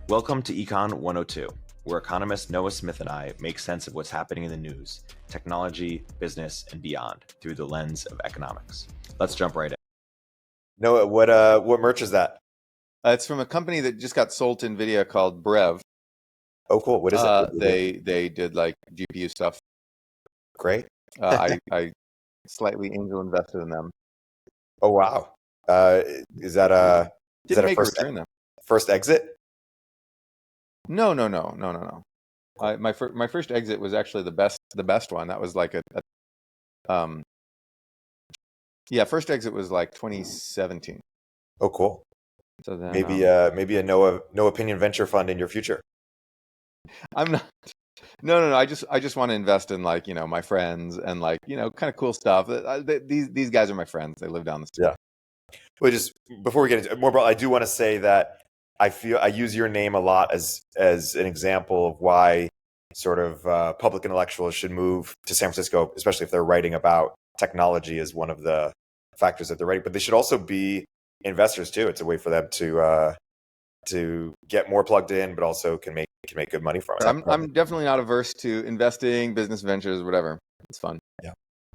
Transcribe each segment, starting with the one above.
Welcome to Econ 102, where economist Noah Smith and I make sense of what's happening in the news, technology, business, and beyond through the lens of economics. Let's jump right in. Noah, what merch is that? It's from a company that just got sold to NVIDIA called Brev. Oh, cool. What is it? They did like GPU stuff. Great. I slightly angel invested in them. Oh, wow. Is that a return them. first exit? No. My first exit was actually the best one. That was like first exit was like 2017. Oh, cool. So then maybe a no opinion venture fund in your future. I'm not. No. I just want to invest in like, my friends and like, kind of cool stuff. These guys are my friends. They live down the street. Yeah. Well, just before we get into more, I do want to say that I feel I use your name a lot as an example of why sort of public intellectuals should move to San Francisco, especially if they're writing about technology as one of the factors that they're writing. But they should also be investors too. It's a way for them to get more plugged in, but also can make good money from it. I'm definitely not averse to investing, business ventures, whatever. It's fun. Yeah,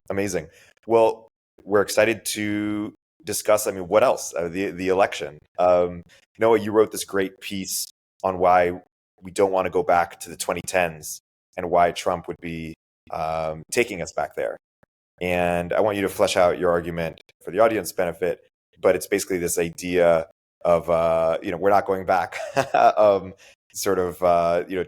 amazing. Well, we're excited to discuss. I mean, what else? The election. Noah, you wrote this great piece on why we don't want to go back to the 2010s and why Trump would be taking us back there. And I want you to flesh out your argument for the audience benefit. But it's basically this idea of we're not going back.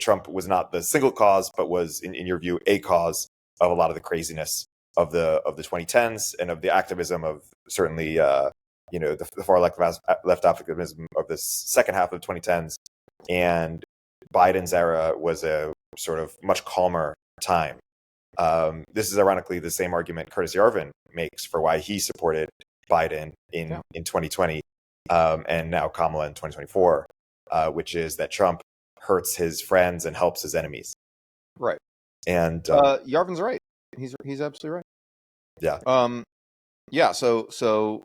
Trump was not the single cause, but was in your view a cause of a lot of the craziness of the 2010s and of the activism of certainly the far left activism of the second half of the 2010s. And Biden's era was a sort of much calmer time. This is ironically the same argument Curtis Yarvin makes for why he supported Biden in 2020 and now Kamala in 2024, which is that Trump hurts his friends and helps his enemies. Right. And Yarvin's right. He's absolutely right. Yeah. Yeah. So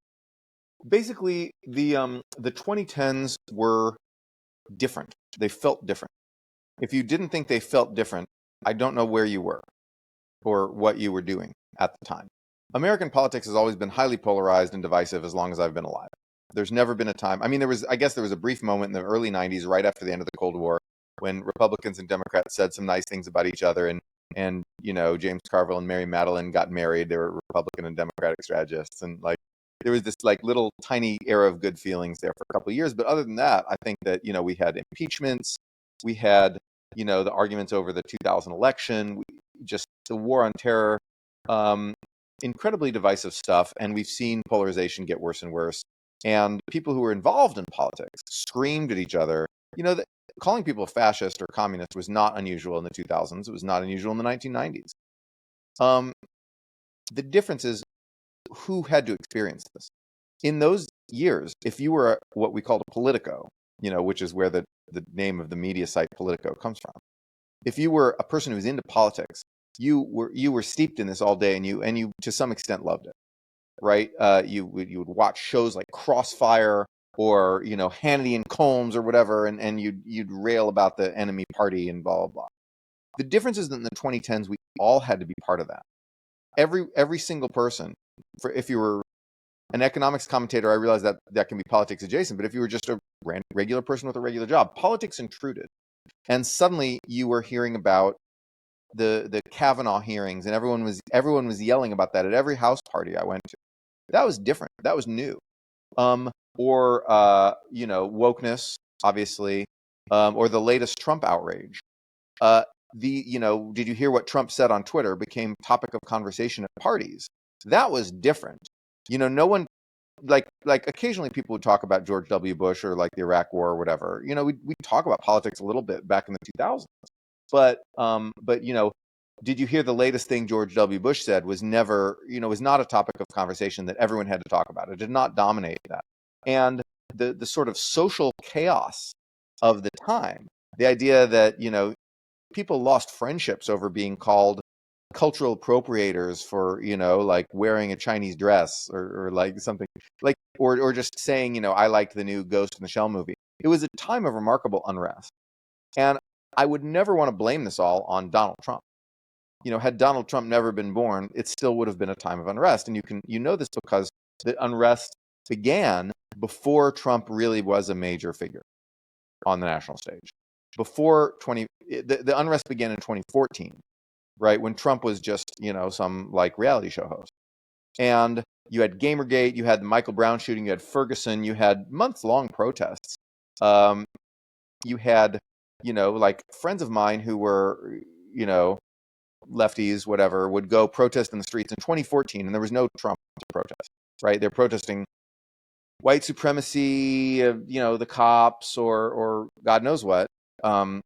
basically, the 2010s were different. They felt different. If you didn't think they felt different, I don't know where you were or what you were doing at the time. American politics has always been highly polarized and divisive as long as I've been alive. There's never been a time. I mean, there was a brief moment in the early 90s, right after the end of the Cold War, when Republicans and Democrats said some nice things about each other, and James Carville and Mary Madeline got married. They were Republican and Democratic strategists, and like there was this like little tiny era of good feelings there for a couple of years. But other than that, I think that we had impeachments, we had the arguments over the 2000 election, just the war on terror, incredibly divisive stuff, and we've seen polarization get worse and worse. And people who were involved in politics screamed at each other. Calling people fascist or communist was not unusual in the 2000s. It was not unusual in the 1990s. The difference is who had to experience this. In those years, if you were what we called a politico, which is where the name of the media site Politico comes from. If you were a person who was into politics, you were steeped in this all day, and you to some extent loved it, right? You would watch shows like Crossfire or Hannity and Combs or whatever, and you'd rail about the enemy party and blah blah blah. The difference is that in the 2010s, we all had to be part of that. Every single person. If you were an economics commentator, I realize that can be politics adjacent, but if you were just a regular person with a regular job, politics intruded, and suddenly you were hearing about the Kavanaugh hearings, and everyone was yelling about that at every house party I went to. That was different. That was new. Or wokeness, obviously, or the latest Trump outrage. Did you hear what Trump said on Twitter became topic of conversation at parties? That was different. No one, like occasionally people would talk about George W. Bush or like the Iraq War or whatever. We talk about politics a little bit back in the 2000s. But did you hear the latest thing George W. Bush said was was not a topic of conversation that everyone had to talk about. It did not dominate that. And the sort of social chaos of the time, the idea that, people lost friendships over being called cultural appropriators for, like wearing a Chinese dress or like something like, or just saying, I liked the new Ghost in the Shell movie. It was a time of remarkable unrest. And I would never want to blame this all on Donald Trump. Had Donald Trump never been born, it still would have been a time of unrest. And you know this because the unrest began before Trump really was a major figure on the national stage. The unrest began in 2014, right, when Trump was just, some like reality show host. And you had Gamergate, you had the Michael Brown shooting, you had Ferguson, you had months-long protests. You had, like friends of mine who were, lefties, whatever, would go protest in the streets in 2014, and there was no Trump to protest, right? They're protesting white supremacy, the cops, or God knows what. And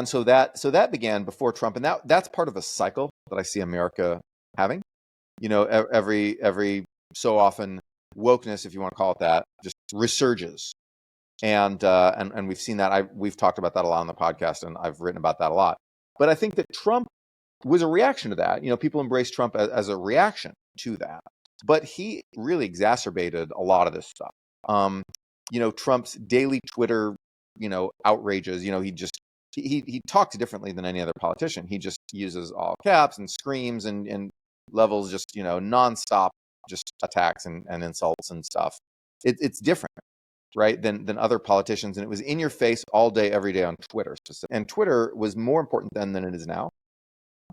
so that began before Trump, and that's part of a cycle that I see America having. Every so often, wokeness, if you want to call it that, just resurges, and we've seen that. We've talked about that a lot on the podcast, and I've written about that a lot. But I think that Trump was a reaction to that. People embrace Trump as a reaction to that, but he really exacerbated a lot of this stuff. Trump's daily Twitter, outrages. He talks differently than any other politician. He just uses all caps and screams and levels just, nonstop just attacks and insults and stuff. It's different, right, than other politicians. And it was in your face all day, every day on Twitter. And Twitter was more important then than it is now.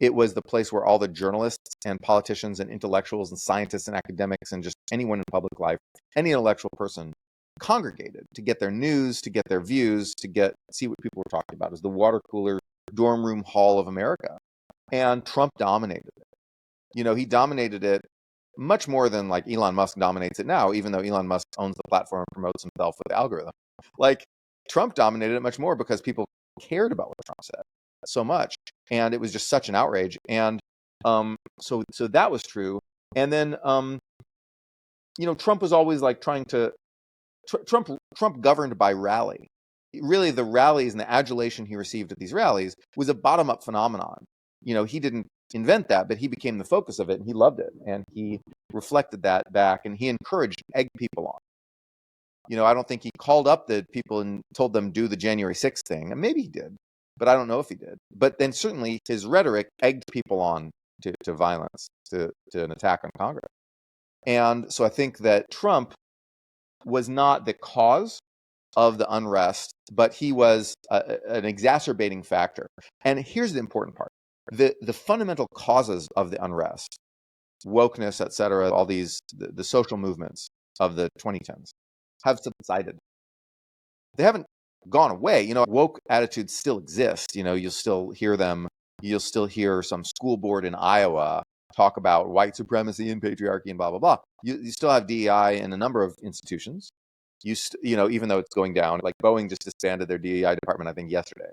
It was the place where all the journalists and politicians and intellectuals and scientists and academics and just anyone in public life, any intellectual person, congregated to get their news, to get their views, to see what people were talking about. It was the water cooler dorm room hall of America. And Trump dominated it. He dominated it much more than like Elon Musk dominates it now, even though Elon Musk owns the platform and promotes himself with the algorithm. Like, Trump dominated it much more because people cared about what Trump said so much, and it was just such an outrage. And so that was true. And then Trump was always like trying to Trump governed by rally. Really, the rallies and the adulation he received at these rallies was a bottom-up phenomenon. He didn't invent that, but he became the focus of it, and he loved it, and he reflected that back, and he encouraged egg people on. I don't think he called up the people and told them do the January 6th thing, and maybe he did, but I don't know if he did. But then certainly his rhetoric egged people on to violence, to an attack on Congress. And so I think that Trump was not the cause of the unrest, but he was an exacerbating factor. And here's the important part. The fundamental causes of the unrest, wokeness, et cetera, all these, the social movements of the 2010s have subsided. They haven't gone away. Woke attitudes still exist. You'll still hear them. You'll still hear some school board in Iowa talk about white supremacy and patriarchy and blah, blah, blah. You still have DEI in a number of institutions. Even though it's going down, like Boeing just disbanded their DEI department, I think, yesterday.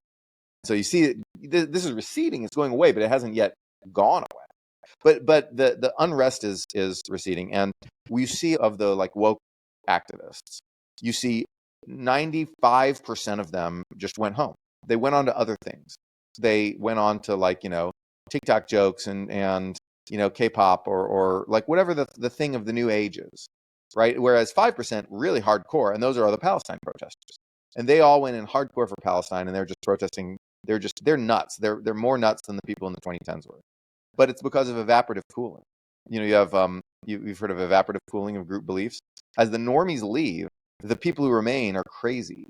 So you see, this is receding. It's going away, but it hasn't yet gone away. But the unrest is receding, and we see of the like woke activists, you see 95% of them just went home. They went on to other things. They went on to like TikTok jokes and K-pop or like whatever the thing of the new age is, right? Whereas 5% really hardcore, and those are all the Palestine protesters, and they all went in hardcore for Palestine, and they're just protesting. They're nuts. They're more nuts than the people in the 2010s were. But it's because of evaporative cooling. You have you've heard of evaporative cooling of group beliefs. As the normies leave, the people who remain are crazy.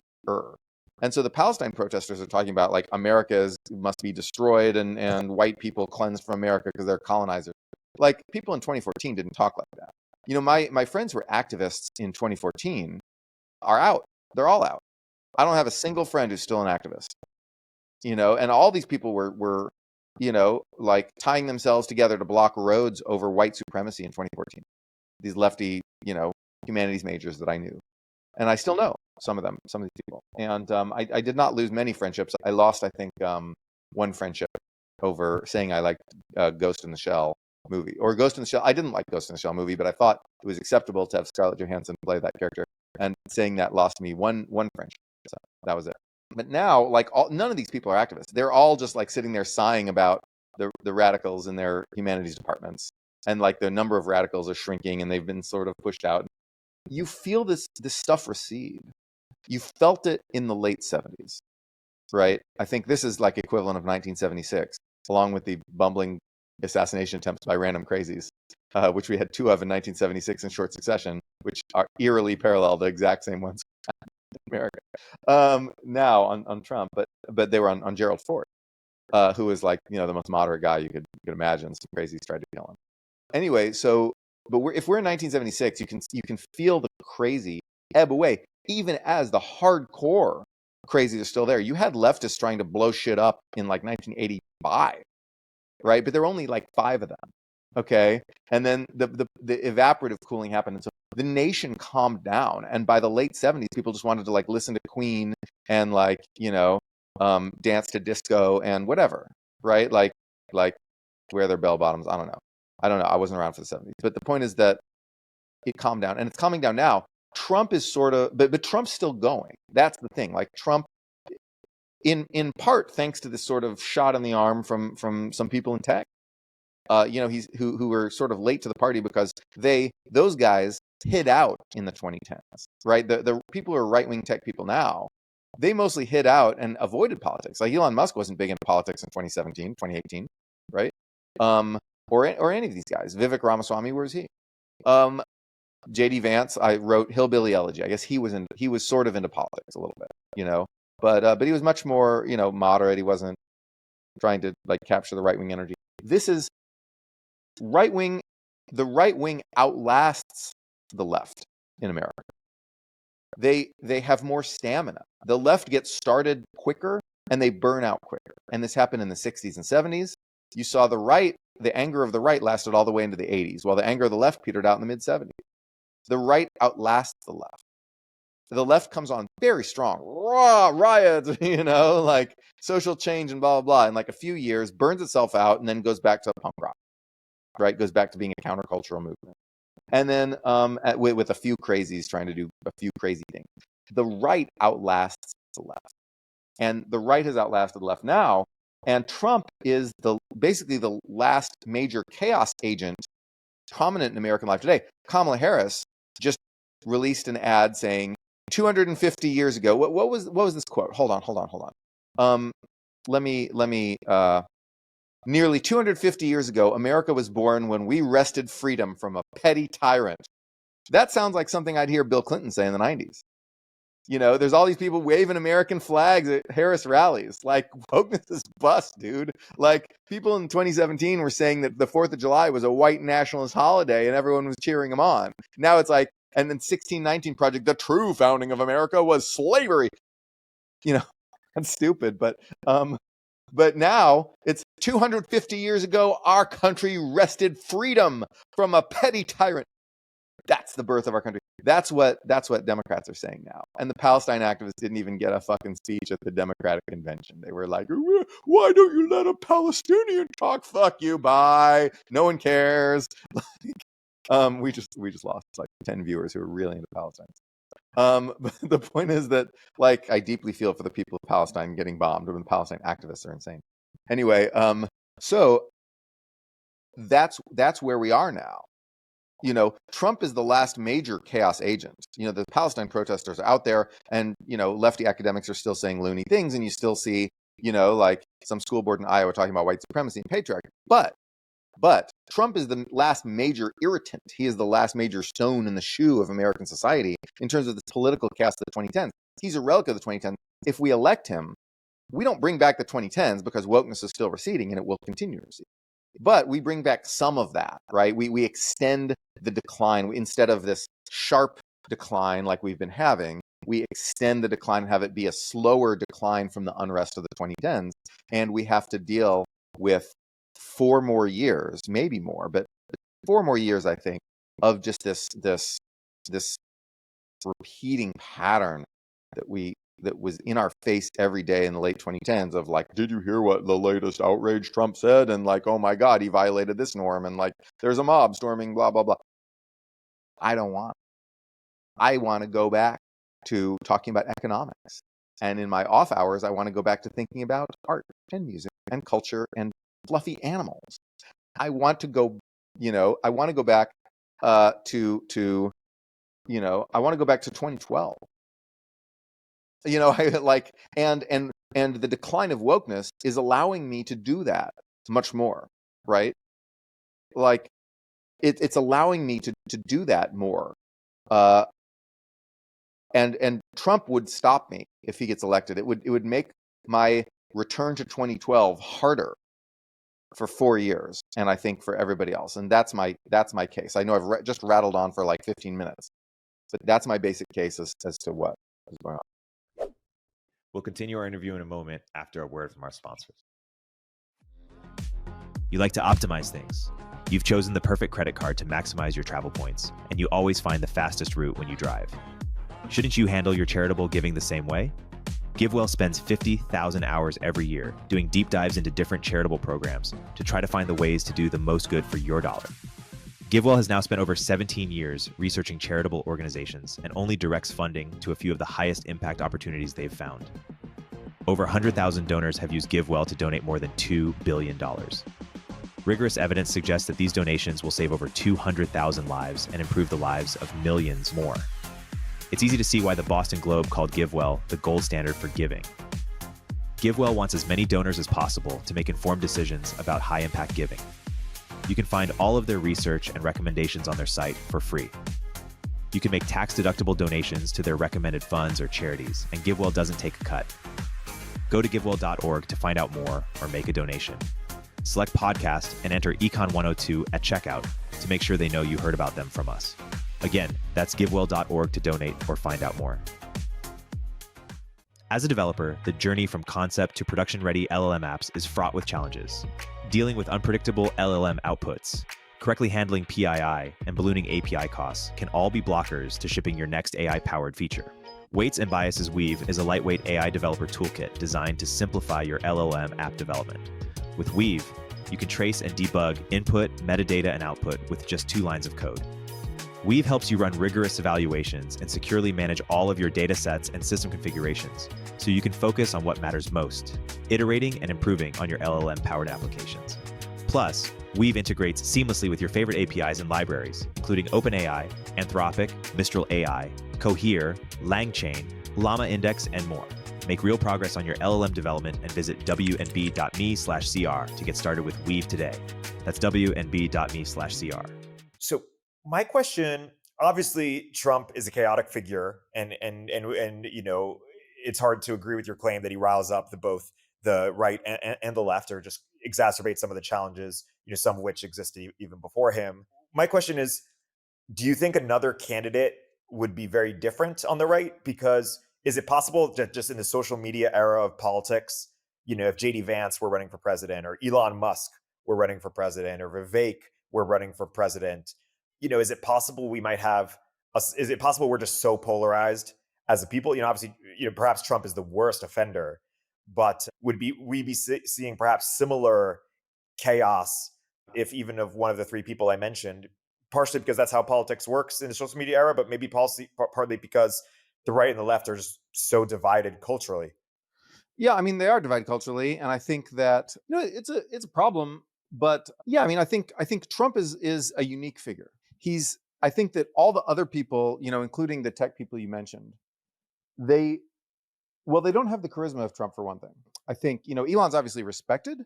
And so the Palestine protesters are talking about like America must be destroyed and white people cleansed from America because they're colonizers. Like, people in 2014 didn't talk like that. My friends who were activists in 2014 are out. They're all out. I don't have a single friend who's still an activist. And all these people were like tying themselves together to block roads over white supremacy in 2014. These lefty, humanities majors that I knew. And I still know some of these people. And I did not lose many friendships. I lost, I think, one friendship over saying I liked Ghost in the Shell movie. Or Ghost in the Shell. I didn't like Ghost in the Shell movie, but I thought it was acceptable to have Scarlett Johansson play that character. And saying that lost me one friendship. So that was it. But now, like, none of these people are activists. They're all just like sitting there sighing about the radicals in their humanities departments, and like the number of radicals are shrinking, and they've been sort of pushed out. You feel this stuff recede. You felt it in the late 70s, right? I think this is like equivalent of 1976, along with the bumbling assassination attempts by random crazies, which we had 2 of in 1976 in short succession, which are eerily parallel the exact same ones in America. Now on Trump, but they were on Gerald Ford, who was like, you know, the most moderate guy you could imagine. Some crazies tried to kill him. Anyway, so but if we're in 1976, you can feel the crazy ebb away, even as the hardcore crazies are still there. You had leftists trying to blow shit up in like 1985, right? But there were only like 5 of them. Okay, and then the evaporative cooling happened, and so the nation calmed down. And by the late 70s, people just wanted to like listen to Queen and like, you know, dance to disco and whatever, right? Like wear their bell bottoms. I don't know. I wasn't around for the 70s, but the point is that it calmed down, and it's calming down now. Trump is sort of, but Trump's still going. That's the thing. Like Trump, in part thanks to this sort of shot in the arm from some people in tech. You know, who were sort of late to the party because those guys hid out in the 2010s, right? The people who are right-wing tech people now, they mostly hid out and avoided politics. Like Elon Musk wasn't big into politics in 2017, 2018, right? Or any of these guys. Vivek Ramaswamy, where's he? JD Vance, I wrote Hillbilly Elegy. I guess he was sort of into politics a little bit, you know, but he was much more, you know, moderate. He wasn't trying to like capture the right-wing energy. This is right wing. The right wing outlasts the left in America. They have more stamina. The left gets started quicker and they burn out quicker. And this happened in the 60s and 70s. You saw the anger of the right lasted all the way into the 80s, while the anger of the left petered out in the mid 70s. The right outlasts the left. The left comes on very strong, raw riots, you know, like social change and blah, blah, blah. In like a few years, burns itself out and then goes back to punk rock, right? Goes back to being a countercultural movement. And then with a few crazies trying to do a few crazy things. The right outlasts the left. And the right has outlasted the left now. And Trump is basically the last major chaos agent prominent in American life today. Kamala Harris just released an ad saying 250 years ago. What was this quote? Hold on. Let me. Nearly 250 years ago, America was born when we wrested freedom from a petty tyrant. That sounds like something I'd hear Bill Clinton say in the 90s. You know, there's all these people waving American flags at Harris rallies. Like, wokeness is bust, dude. Like, people in 2017 were saying that the 4th of July was a white nationalist holiday and everyone was cheering them on. Now it's like, and then 1619 Project, the true founding of America was slavery. You know, that's stupid, but now it's 250 years ago, our country wrested freedom from a petty tyrant. That's the birth of our country. That's what Democrats are saying now. And the Palestine activists didn't even get a fucking speech at the Democratic convention. They were like, why don't you let a Palestinian talk? Fuck you, bye. No one cares. We just lost like 10 viewers who are really into Palestine. But the point is that, like, I deeply feel for the people of Palestine getting bombed, when Palestine activists are insane. Anyway, so that's where we are now. You know, Trump is the last major chaos agent. You know, the Palestine protesters are out there, and, you know, lefty academics are still saying loony things, and you still see, you know, like some school board in Iowa talking about white supremacy and patriarchy. But Trump is the last major irritant. He is the last major stone in the shoe of American society in terms of the political cast of the 2010s. He's a relic of the 2010s. If we elect him, we don't bring back the 2010s because wokeness is still receding and it will continue to recede. But we bring back some of that, right? We extend the decline. Instead of this sharp decline like we've been having, we extend the decline and have it be a slower decline from the unrest of the 2010s. And we have to deal with 4 more years, maybe more, but 4 more years, I think, of just this repeating pattern that was in our face every day in the late 2010s of like, did you hear what the latest outrage Trump said? And like, oh my God, he violated this norm. And like, there's a mob storming, blah, blah, blah. I want to go back to talking about economics. And in my off hours, I want to go back to thinking about art and music and culture and fluffy animals. I want to go, I want to go back to I want to go back to 2012. I like and the decline of wokeness is allowing me to do that much more, right? Like it's allowing me to do that more. And Trump would stop me if he gets elected. It would make my return to 2012 harder for 4 years, and I think for everybody else. And that's my case. I know I've just rattled on for like 15 minutes, but that's my basic case as to what is going on. We'll continue our interview in a moment after a word from our sponsors. You like to optimize things. You've chosen the perfect credit card to maximize your travel points, and you always find the fastest route when you drive. Shouldn't you handle your charitable giving the same way? GiveWell spends 50,000 hours every year doing deep dives into different charitable programs to try to find the ways to do the most good for your dollar. GiveWell has now spent over 17 years researching charitable organizations and only directs funding to a few of the highest impact opportunities they've found. Over 100,000 donors have used GiveWell to donate more than $2 billion. Rigorous evidence suggests that these donations will save over 200,000 lives and improve the lives of millions more. It's easy to see why the Boston Globe called GiveWell the gold standard for giving. GiveWell wants as many donors as possible to make informed decisions about high-impact giving. You can find all of their research and recommendations on their site for free. You can make tax-deductible donations to their recommended funds or charities, and GiveWell doesn't take a cut. Go to givewell.org to find out more or make a donation. Select podcast and enter Econ102 at checkout to make sure they know you heard about them from us. Again, that's givewell.org to donate or find out more. As a developer, the journey from concept to production-ready LLM apps is fraught with challenges. Dealing with unpredictable LLM outputs, correctly handling PII, and ballooning API costs can all be blockers to shipping your next AI-powered feature. Weights and Biases Weave is a lightweight AI developer toolkit designed to simplify your LLM app development. With Weave, you can trace and debug input, metadata, and output with just 2 lines of code. Weave helps you run rigorous evaluations and securely manage all of your data sets and system configurations, so you can focus on what matters most, iterating and improving on your LLM-powered applications. Plus, Weave integrates seamlessly with your favorite APIs and libraries, including OpenAI, Anthropic, Mistral AI, Cohere, LangChain, Llama Index, and more. Make real progress on your LLM development and visit wnb.me/cr to get started with Weave today. That's wnb.me/cr. So my question, obviously, Trump is a chaotic figure, and it's hard to agree with your claim that he riles up both the right and the left, or just exacerbates some of the challenges, some of which existed even before him. My question is, do you think another candidate would be very different on the right? Because is it possible that just in the social media era of politics, if JD Vance were running for president, or Elon Musk were running for president, or Vivek were running for president, is it possible we might have is it possible we're just so polarized as a people? Obviously, perhaps Trump is the worst offender, but would we be seeing perhaps similar chaos if even of one of the 3 people I mentioned, partially because that's how politics works in the social media era, but maybe partly because the right and the left are just so divided culturally? Yeah, I mean, they are divided culturally, and I think that it's a problem. But yeah, I mean, I think Trump is a unique figure. I think that all the other people, including the tech people you mentioned, they don't have the charisma of Trump, for one thing. I think, Elon's obviously respected,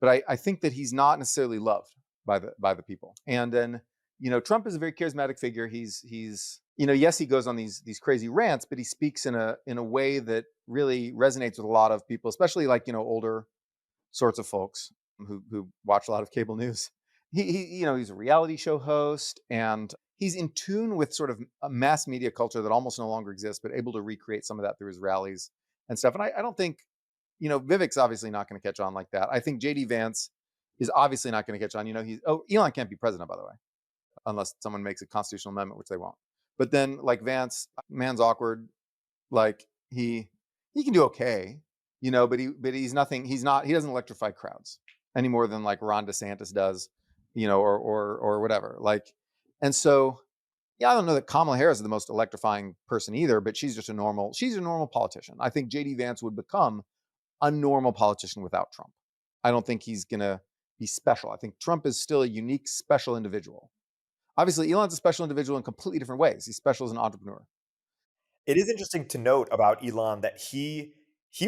but I think that he's not necessarily loved by the people. And then, Trump is a very charismatic figure. He's yes, he goes on these crazy rants, but he speaks in a way that really resonates with a lot of people, especially like, older sorts of folks who watch a lot of cable news. He's a reality show host, and he's in tune with sort of a mass media culture that almost no longer exists, but able to recreate some of that through his rallies and stuff. And I don't think, Vivek's obviously not going to catch on like that. I think JD Vance is obviously not going to catch on. Elon can't be president, by the way, unless someone makes a constitutional amendment, which they won't. But then, like, Vance, man's awkward. Like, he can do okay, but he's nothing. He doesn't electrify crowds any more than like Ron DeSantis does, or whatever. Like, and so, yeah, I don't know that Kamala Harris is the most electrifying person either, but she's a normal politician. I think JD Vance would become a normal politician without Trump. I don't think he's going to be special. I think Trump is still a unique, special individual. Obviously, Elon's a special individual in completely different ways. He's special as an entrepreneur. It is interesting to note about Elon that he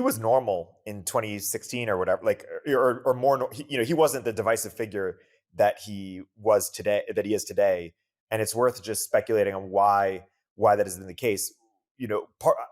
was normal in 2016 or whatever, like or more. He wasn't the divisive figure that he was today, that he is today, and it's worth just speculating on why that isn't the case.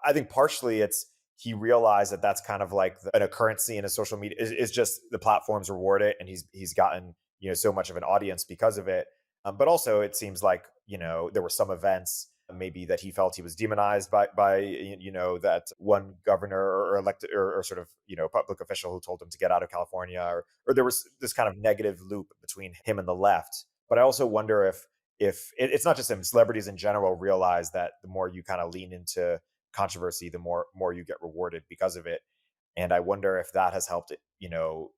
I think partially it's he realized that that's kind of like an occurrency in his social media is just the platforms reward it, and he's gotten so much of an audience because of it. But also, it seems like there were some events maybe that he felt he was demonized by that one governor or elected or sort of public official who told him to get out of California, or there was this kind of negative loop between him and the left. But I also wonder if it's not just him, celebrities in general realize that the more you kind of lean into controversy, the more you get rewarded because of it. And I wonder if that has helped it,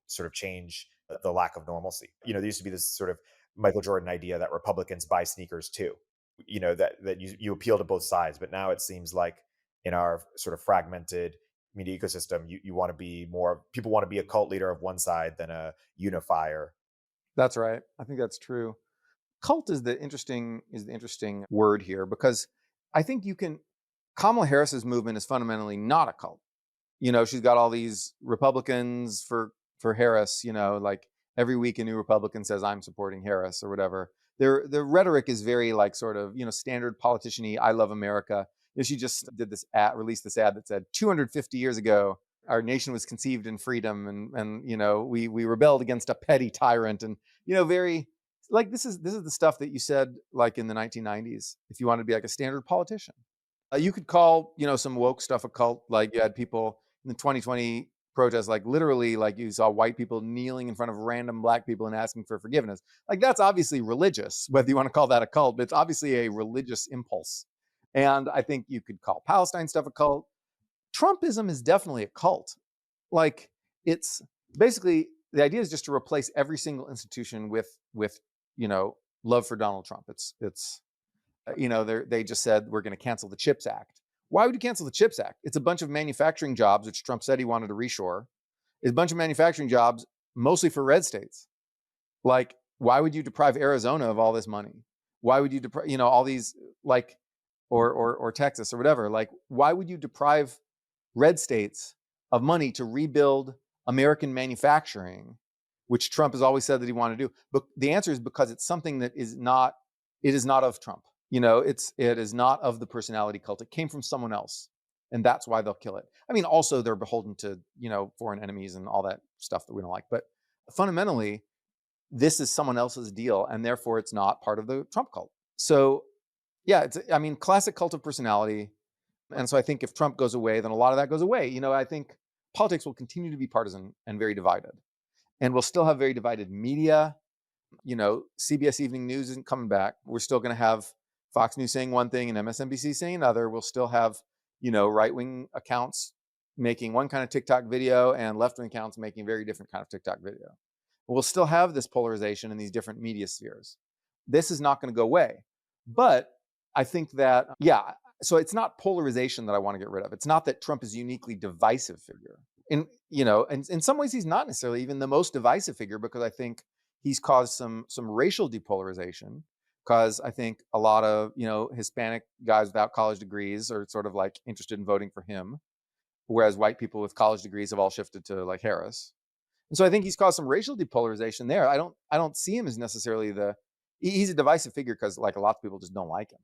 sort of change the lack of normalcy. There used to be this sort of Michael Jordan idea that Republicans buy sneakers too, that you appeal to both sides. But now it seems like in our sort of fragmented media ecosystem, you want to be more, people want to be a cult leader of one side than a unifier. That's right. I think that's true. Cult is the interesting word here, because I think Kamala Harris's movement is fundamentally not a cult. She's got all these Republicans for Harris, like every week a new Republican says, I'm supporting Harris or whatever. The rhetoric is very like sort of, standard politician-y, I love America. She just did released this ad that said 250 years ago, our nation was conceived in freedom, and we rebelled against a petty tyrant, and very like this is the stuff that you said like in the 1990s if you wanted to be like a standard politician. You could call some woke stuff a cult. Like you had people in the 2020 protests, like literally, like you saw white people kneeling in front of random black people and asking for forgiveness. Like that's obviously religious, whether you want to call that a cult, but it's obviously a religious impulse. And I think you could call Palestine stuff a cult. Trumpism is definitely a cult. Like it's basically, the idea is just to replace every single institution with love for Donald Trump. It's they just said we're going to cancel the CHIPS Act. Why would you cancel the CHIPS Act? It's a bunch of manufacturing jobs, which Trump said he wanted to reshore. It's a bunch of manufacturing jobs, mostly for red states. Like, why would you deprive Arizona of all this money? Why would you deprive, all these, like, or Texas or whatever? Like, why would you deprive red states of money to rebuild American manufacturing, which Trump has always said that he wanted to do? But the answer is because it's something that is not of Trump. It is not of the personality cult. It came from someone else, and that's why they'll kill it. I mean, also they're beholden to foreign enemies and all that stuff that we don't like. But fundamentally, this is someone else's deal, and therefore it's not part of the Trump cult. So, yeah, classic cult of personality. And so I think if Trump goes away, then a lot of that goes away. I think politics will continue to be partisan and very divided, and we'll still have very divided media. CBS Evening News isn't coming back. We're still going to have Fox News saying one thing and MSNBC saying another. We'll still have, right-wing accounts making one kind of TikTok video and left-wing accounts making a very different kind of TikTok video. We'll still have this polarization in these different media spheres. This is not going to go away. But I think that, so it's not polarization that I want to get rid of. It's not that Trump is a uniquely divisive figure. And, and in some ways he's not necessarily even the most divisive figure, because I think he's caused some racial depolarization, because I think a lot of, Hispanic guys without college degrees are sort of like interested in voting for him, whereas white people with college degrees have all shifted to like Harris. And so I think he's caused some racial depolarization there. I don't see him as necessarily he's a divisive figure because like a lot of people just don't like him.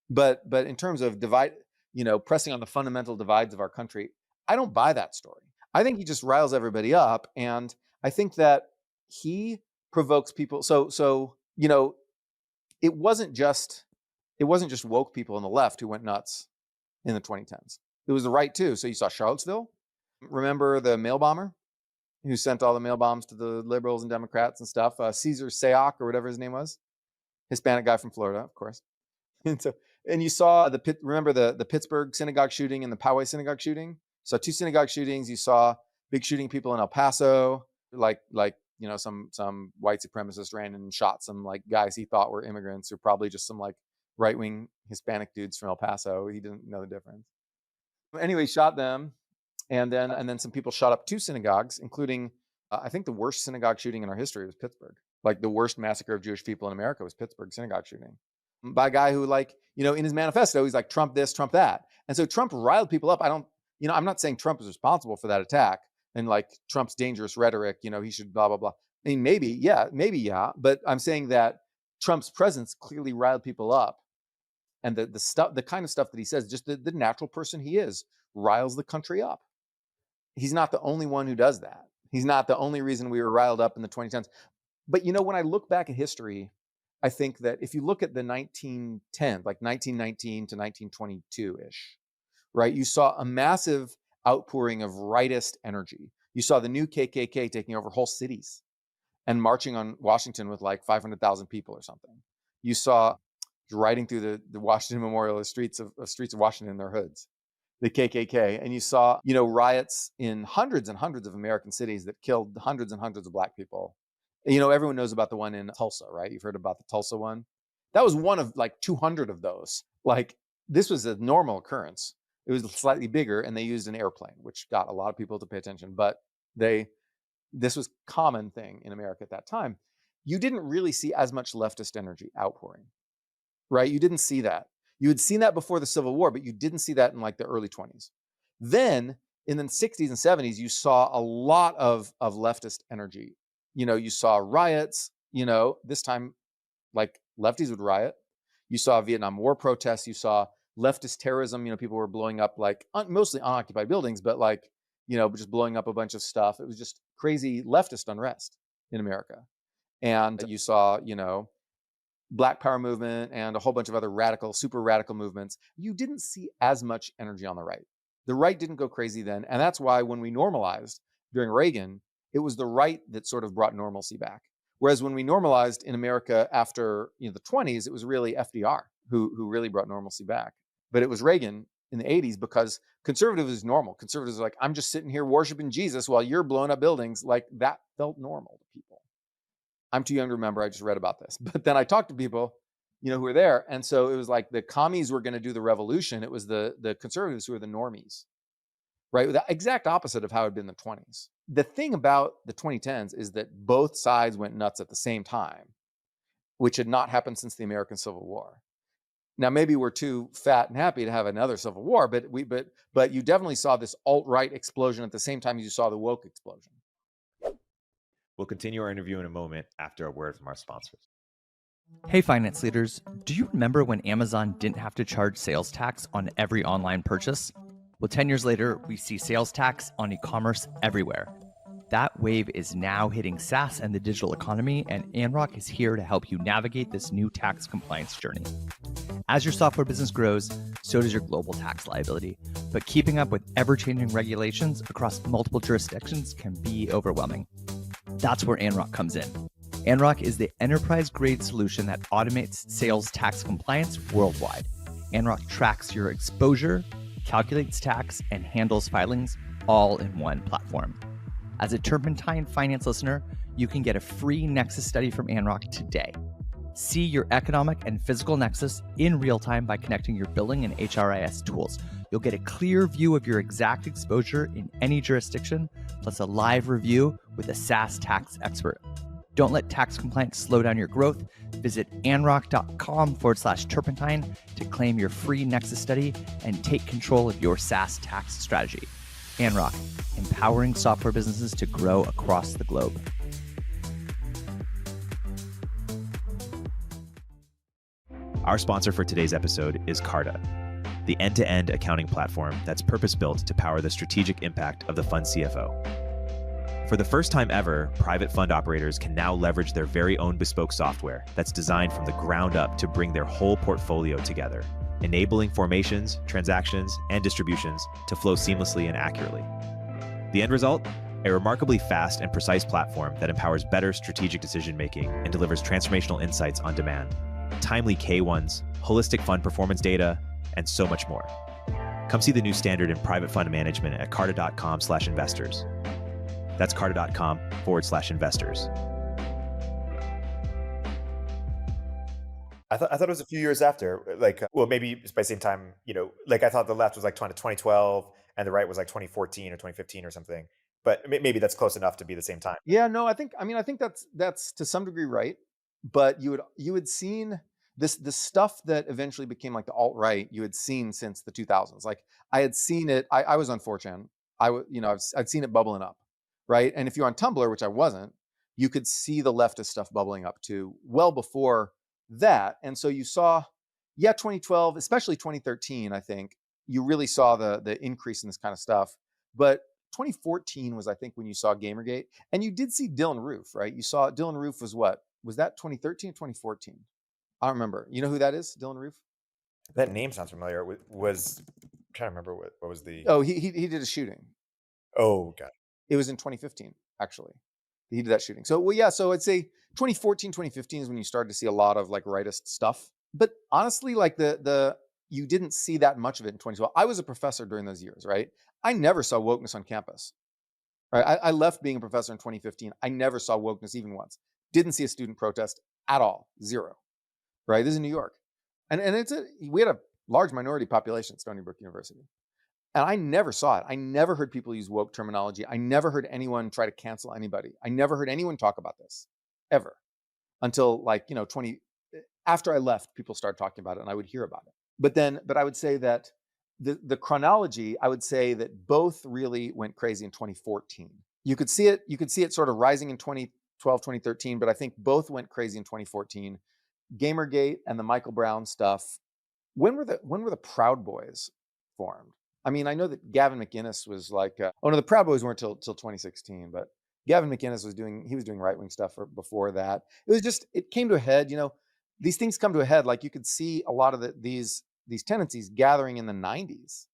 But in terms of pressing on the fundamental divides of our country, I don't buy that story. I think he just riles everybody up, and I think that he provokes people. So it wasn't just woke people on the left who went nuts in the 2010s. It was the right too. So you saw Charlottesville. Remember the mail bomber who sent all the mail bombs to the liberals and Democrats and stuff? Caesar Sayoc or whatever his name was, Hispanic guy from Florida, of course. And you saw remember the Pittsburgh synagogue shooting and the Poway synagogue shooting. So 2 synagogue shootings. You saw big shooting people in El Paso, like some white supremacist ran and shot some like guys he thought were immigrants, who probably just some like right-wing Hispanic dudes from El Paso. He didn't know the difference. Anyway, he shot them, and then some people shot up 2 synagogues, including I think the worst synagogue shooting in our history was Pittsburgh. Like the worst massacre of Jewish people in America was Pittsburgh synagogue shooting by a guy who, like, in his manifesto, he's like, Trump this, Trump that. And so Trump riled people up. I'm not saying Trump is responsible for that attack and like Trump's dangerous rhetoric, he should blah, blah, blah. I mean, maybe, yeah. But I'm saying that Trump's presence clearly riled people up. And the kind of stuff that he says, just the natural person he is, riles the country up. He's not the only one who does that. He's not the only reason we were riled up in the 2010s. But when I look back at history, I think that if you look at the 1910s, like 1919 to 1922-ish, right, you saw a massive outpouring of rightist energy. You saw the new KKK taking over whole cities and marching on Washington with like 500,000 people or something. You saw riding through the Washington Memorial, the streets of Washington in their hoods, the KKK. And you saw, riots in hundreds and hundreds of American cities that killed hundreds and hundreds of Black people. Everyone knows about the one in Tulsa, right? You've heard about the Tulsa one. That was one of like 200 of those. Like, this was a normal occurrence. It was slightly bigger, and they used an airplane, which got a lot of people to pay attention. But this was a common thing in America at that time. You didn't really see as much leftist energy outpouring, right? You didn't see that. You had seen that before the Civil War, but you didn't see that in like the early 20s. Then in the 60s and 70s, you saw a lot of leftist energy. You saw riots, this time, like, lefties would riot. You saw Vietnam War protests. You saw leftist terrorism. People were blowing up like mostly unoccupied buildings, but like, just blowing up a bunch of stuff. It was just crazy leftist unrest in America. And you saw, Black Power movement and a whole bunch of other super radical movements. You didn't see as much energy on the right. The right didn't go crazy then. And that's why when we normalized during Reagan, it was the right that sort of brought normalcy back. Whereas when we normalized in America after the 20s, it was really FDR who really brought normalcy back. But it was Reagan in the 80s, because conservative is normal. Conservatives are like, I'm just sitting here worshiping Jesus while you're blowing up buildings. Like, that felt normal to people. I'm too young to remember. I just read about this. But then I talked to people, who were there. And so it was like the commies were going to do the revolution. It was the conservatives who were the normies, right? The exact opposite of how it had been in the 20s. The thing about the 2010s is that both sides went nuts at the same time, which had not happened since the American Civil War. Now, maybe we're too fat and happy to have another civil war, but you definitely saw this alt-right explosion at the same time as you saw the woke explosion. We'll continue our interview in a moment after a word from our sponsors. Hey, finance leaders, do you remember when Amazon didn't have to charge sales tax on every online purchase? Well, 10 years later, we see sales tax on e-commerce everywhere. That wave is now hitting SaaS and the digital economy, and Anrock is here to help you navigate this new tax compliance journey. As your software business grows, so does your global tax liability. But keeping up with ever-changing regulations across multiple jurisdictions can be overwhelming. That's where Anrock comes in. Anrock is the enterprise-grade solution that automates sales tax compliance worldwide. Anrock tracks your exposure, calculates tax, and handles filings all in one platform. As a Turpentine Finance listener, you can get a free Nexus study from Anrock today. See your economic and physical nexus in real time by connecting your billing and HRIS tools. You'll get a clear view of your exact exposure in any jurisdiction, plus a live review with a SaaS tax expert. Don't let tax compliance slow down your growth. Visit anrock.com/turpentine to claim your free Nexus study and take control of your SaaS tax strategy. Anrock, empowering software businesses to grow across the globe. Our sponsor for today's episode is Carta, the end-to-end accounting platform that's purpose-built to power the strategic impact of the fund CFO. For the first time ever, private fund operators can now leverage their very own bespoke software that's designed from the ground up to bring their whole portfolio together, enabling formations, transactions, and distributions to flow seamlessly and accurately. The end result? A remarkably fast and precise platform that empowers better strategic decision-making and delivers transformational insights on demand, timely K1s, holistic fund performance data, and so much more. Come see the new standard in private fund management at carta.com/investors. That's carta.com/investors. I thought it was a few years after, like, well, maybe it's by the same time, like I thought the left was like 2012 and the right was like 2014 or 2015 or something. but maybe that's close enough to be the same time. Yeah, no, I think that's to some degree right. But you had seen this stuff that eventually became like the alt-right, you had seen since the 2000s. Like I had seen it, I was on 4chan. I'd seen it bubbling up, right? And if you're on Tumblr, which I wasn't, you could see the leftist stuff bubbling up too, well before that. And so you saw, 2012, especially 2013, I think, you really saw the increase in this kind of stuff. But 2014 was, I think, when you saw Gamergate, and you did see Dylan Roof, right? You saw Dylan Roof was that 2013 or 2014? I don't remember. You know who that is, Dylan Roof? That name sounds familiar. Was I'm trying to remember what was the. Oh, he did a shooting. Oh, God. It was in 2015, actually. He did that shooting. So, well, yeah. So I'd say 2014, 2015 is when you started to see a lot of like rightist stuff. But honestly, like you didn't see that much of it in 2012. I was a professor during those years, right? I never saw wokeness on campus. Right? I left being a professor in 2015. I never saw wokeness even once. Didn't see a student protest at all. Zero. Right? This is New York. And we had a large minority population at Stony Brook University. And I never saw it. I never heard people use woke terminology. I never heard anyone try to cancel anybody. I never heard anyone talk about this ever until like, 20, after I left, people started talking about it and I would hear about it. But I would say that the chronology, I would say that both really went crazy in 2014. You could see it sort of rising in 2012, 2013, but I think both went crazy in 2014. Gamergate and the Michael Brown stuff. When were the Proud Boys formed? I mean, I know that Gavin McInnes was like, oh no, the Proud Boys weren't till 2016, but Gavin McInnes was doing right-wing stuff before that. It came to a head, these things come to a head. Like you could see a lot of these tendencies gathering in the 90s.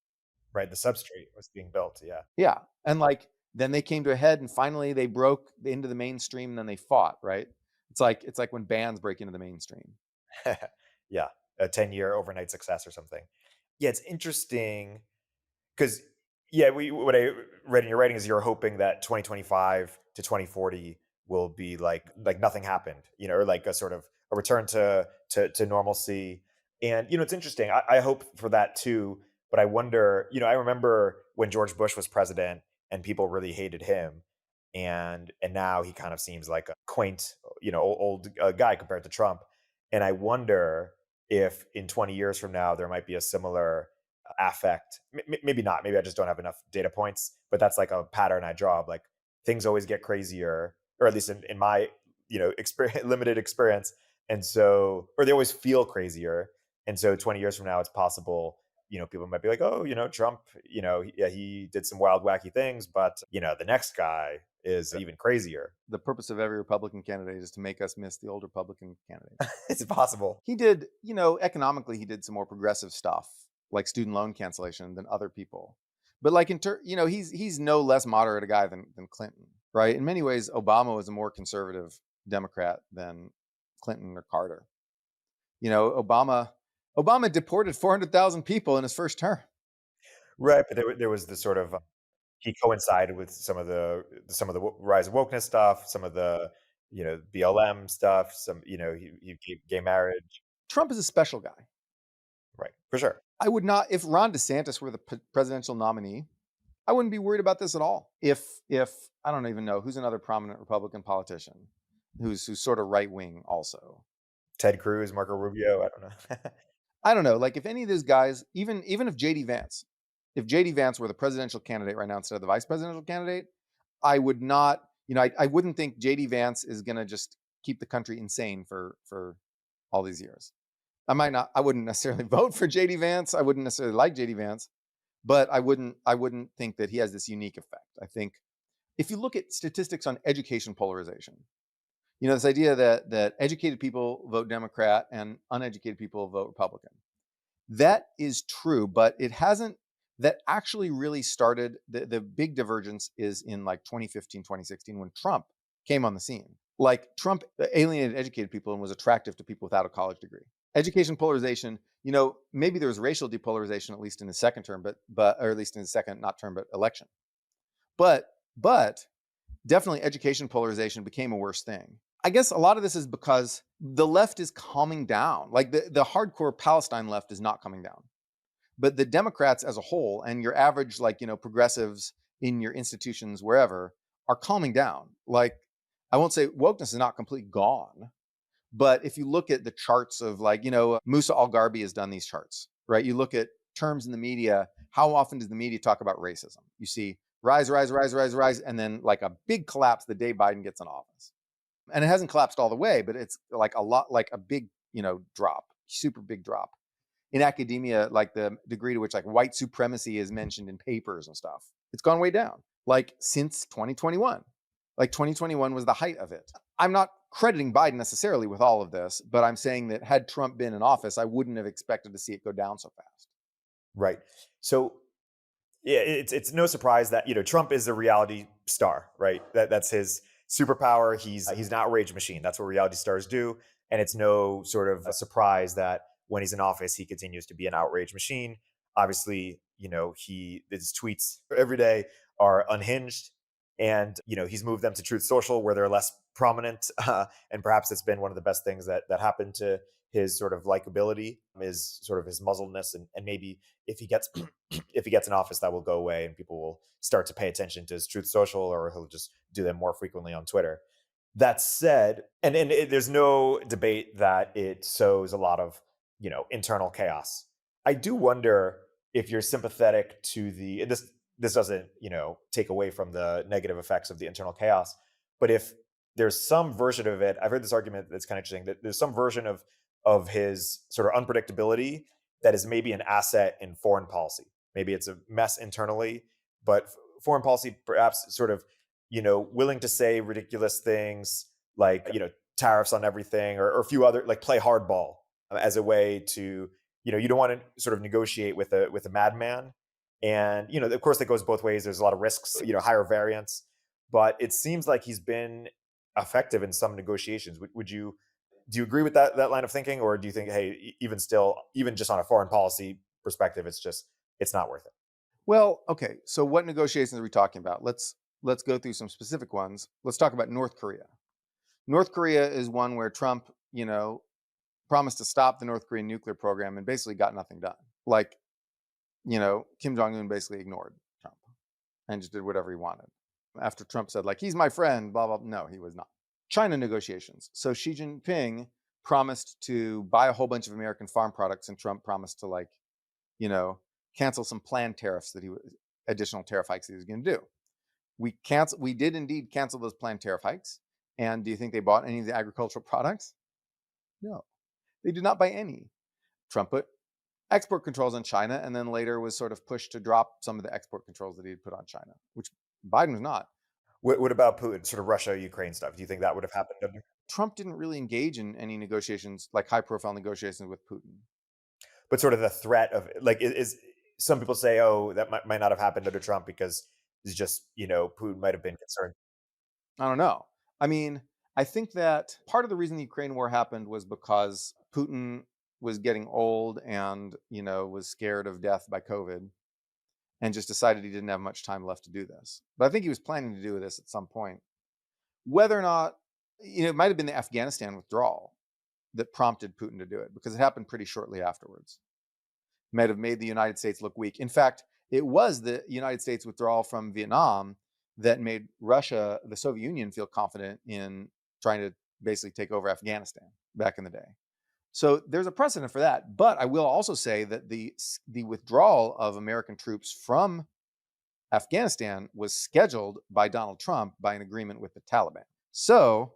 Right, the substrate was being built, yeah. Yeah, and like then they came to a head and finally they broke into the mainstream and then they fought, right? It's like when bands break into the mainstream. Yeah, a 10-year overnight success or something. Yeah, it's interesting because what I read in your writing is you're hoping that 2025 to 2040 will be like nothing happened, or like a sort of a return to normalcy. And it's interesting. I hope for that too, but I wonder. I remember when George Bush was president and people really hated him, and now he kind of seems like a quaint, old guy compared to Trump. And I wonder if in 20 years from now there might be a similar affect. Maybe not. Maybe I just don't have enough data points. But that's like a pattern I draw of like things always get crazier, or at least in my limited experience. And so, or they always feel crazier. And so 20 years from now, it's possible, people might be like, oh, Trump, he did some wild, wacky things, but, the next guy is even crazier. The purpose of every Republican candidate is to make us miss the old Republican candidate. It's possible. He did, economically, he did some more progressive stuff, like student loan cancellation than other people. But like he's no less moderate a guy than Clinton, right? In many ways, Obama was a more conservative Democrat than Clinton or Carter. Obama deported 400,000 people in his first term. Right, but there was the sort of he coincided with some of the rise of wokeness stuff, some of the BLM stuff, some he gave gay marriage. Trump is a special guy, right? For sure. I would not, if Ron DeSantis were the presidential nominee, I wouldn't be worried about this at all. If I don't even know who's another prominent Republican politician who's sort of right wing also. Ted Cruz, Marco Rubio, I don't know. I don't know. Like if any of those guys, even if JD Vance were the presidential candidate right now instead of the vice presidential candidate, I would not, I wouldn't think JD Vance is going to just keep the country insane for all these years. I wouldn't necessarily vote for JD Vance. I wouldn't necessarily like JD Vance, but I wouldn't think that he has this unique effect. I think if you look at statistics on education polarization, this idea that educated people vote Democrat and uneducated people vote Republican. That is true, but it hasn't, that actually really started, the big divergence is in like 2015, 2016, when Trump came on the scene. Like Trump alienated educated people and was attractive to people without a college degree. Education polarization, maybe there was racial depolarization, at least in the second term, or at least in the second, not term, but election. But definitely education polarization became a worse thing. I guess a lot of this is because the left is calming down. Like the hardcore Palestine left is not coming down. But the Democrats as a whole and your average, progressives in your institutions, wherever, are calming down. Like, I won't say wokeness is not completely gone, but if you look at the charts of, like, Musa Al-Gharbi has done these charts, right? You look at terms in the media. How often does the media talk about racism? You see rise, rise, rise, rise, rise, and then like a big collapse the day Biden gets in office. And it hasn't collapsed all the way, but it's like a lot, like a big, drop, super big drop. In academia, like the degree to which like white supremacy is mentioned in papers and stuff, it's gone way down, like since 2021. Like 2021 was the height of it. I'm not crediting Biden necessarily with all of this, but I'm saying that had Trump been in office, I wouldn't have expected to see it go down so fast. Right. So yeah, it's no surprise that Trump is a reality star, right? That's his superpower. He's an outrage machine. That's what reality stars do, and it's no sort of a surprise that when he's in office, he continues to be an outrage machine. Obviously, his tweets every day are unhinged, and he's moved them to Truth Social where they're less prominent, and perhaps it's been one of the best things that happened to his sort of likability, is sort of his muzzledness, and maybe if he gets if he gets in office, that will go away and people will start to pay attention to his Truth Social, or he'll just do them more frequently on Twitter. That said, and there's no debate that it sows a lot of internal chaos. I do wonder if you're sympathetic to this doesn't take away from the negative effects of the internal chaos, but if there's some version of it, I've heard this argument that's kind of interesting, that there's some version of his sort of unpredictability that is maybe an asset in foreign policy. Maybe it's a mess internally, but foreign policy perhaps sort of, willing to say ridiculous things like, tariffs on everything, or a few other, like play hardball as a way to, you don't want to sort of negotiate with a madman. And, of course, that goes both ways. There's a lot of risks, higher variance, but it seems like he's been effective in some negotiations. Do you agree with that line of thinking, or do you think, hey, even just on a foreign policy perspective, it's not worth it? Well, okay. So what negotiations are we talking about? Let's go through some specific ones. Let's talk about North Korea. North Korea is one where Trump, promised to stop the North Korean nuclear program and basically got nothing done. Like, Kim Jong-un basically ignored Trump and just did whatever he wanted. After Trump said, like, he's my friend, blah, blah, blah. No, he was not. China negotiations. So Xi Jinping promised to buy a whole bunch of American farm products, and Trump promised to cancel some planned tariffs that additional tariff hikes that he was going to do. We did indeed cancel those planned tariff hikes. And do you think they bought any of the agricultural products? No, they did not buy any. Trump put export controls on China, and then later was sort of pushed to drop some of the export controls that he had put on China, which Biden was not. What about Putin, sort of Russia, Ukraine stuff? Do you think that would have happened under? Trump didn't really engage in any negotiations, like high-profile negotiations with Putin. But sort of the threat of, like, is some people say, oh, that might not have happened under Trump because it's just, Putin might have been concerned. I don't know. I mean, I think that part of the reason the Ukraine war happened was because Putin was getting old and, was scared of death by COVID, and just decided he didn't have much time left to do this. But I think he was planning to do this at some point. Whether or not, it might have been the Afghanistan withdrawal that prompted Putin to do it, because it happened pretty shortly afterwards. It might have made the United States look weak. In fact, it was the United States withdrawal from Vietnam that made Russia, the Soviet Union, feel confident in trying to basically take over Afghanistan back in the day. So there's a precedent for that. But I will also say that the withdrawal of American troops from Afghanistan was scheduled by Donald Trump by an agreement with the Taliban. So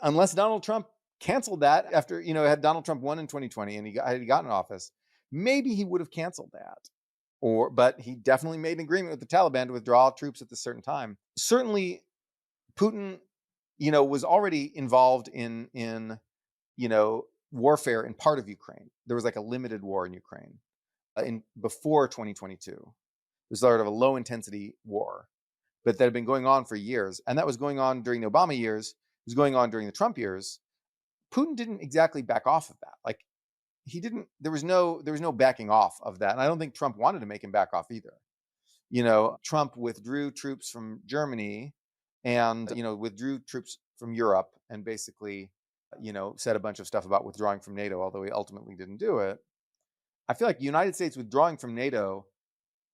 unless Donald Trump canceled that after, had Donald Trump won in 2020 and he got in office, maybe he would have canceled that. But he definitely made an agreement with the Taliban to withdraw troops at a certain time. Certainly, Putin, was already involved in warfare in part of Ukraine. There was like a limited war in Ukraine before 2022. It was sort of a low intensity war, but that had been going on for years. And that was going on during the Obama years. It was going on during the Trump years. Putin didn't exactly back off of that. Like, there was no backing off of that. And I don't think Trump wanted to make him back off either. Trump withdrew troops from Germany and, withdrew troops from Europe, and basically, said a bunch of stuff about withdrawing from NATO, although he ultimately didn't do it. I feel like the United States withdrawing from NATO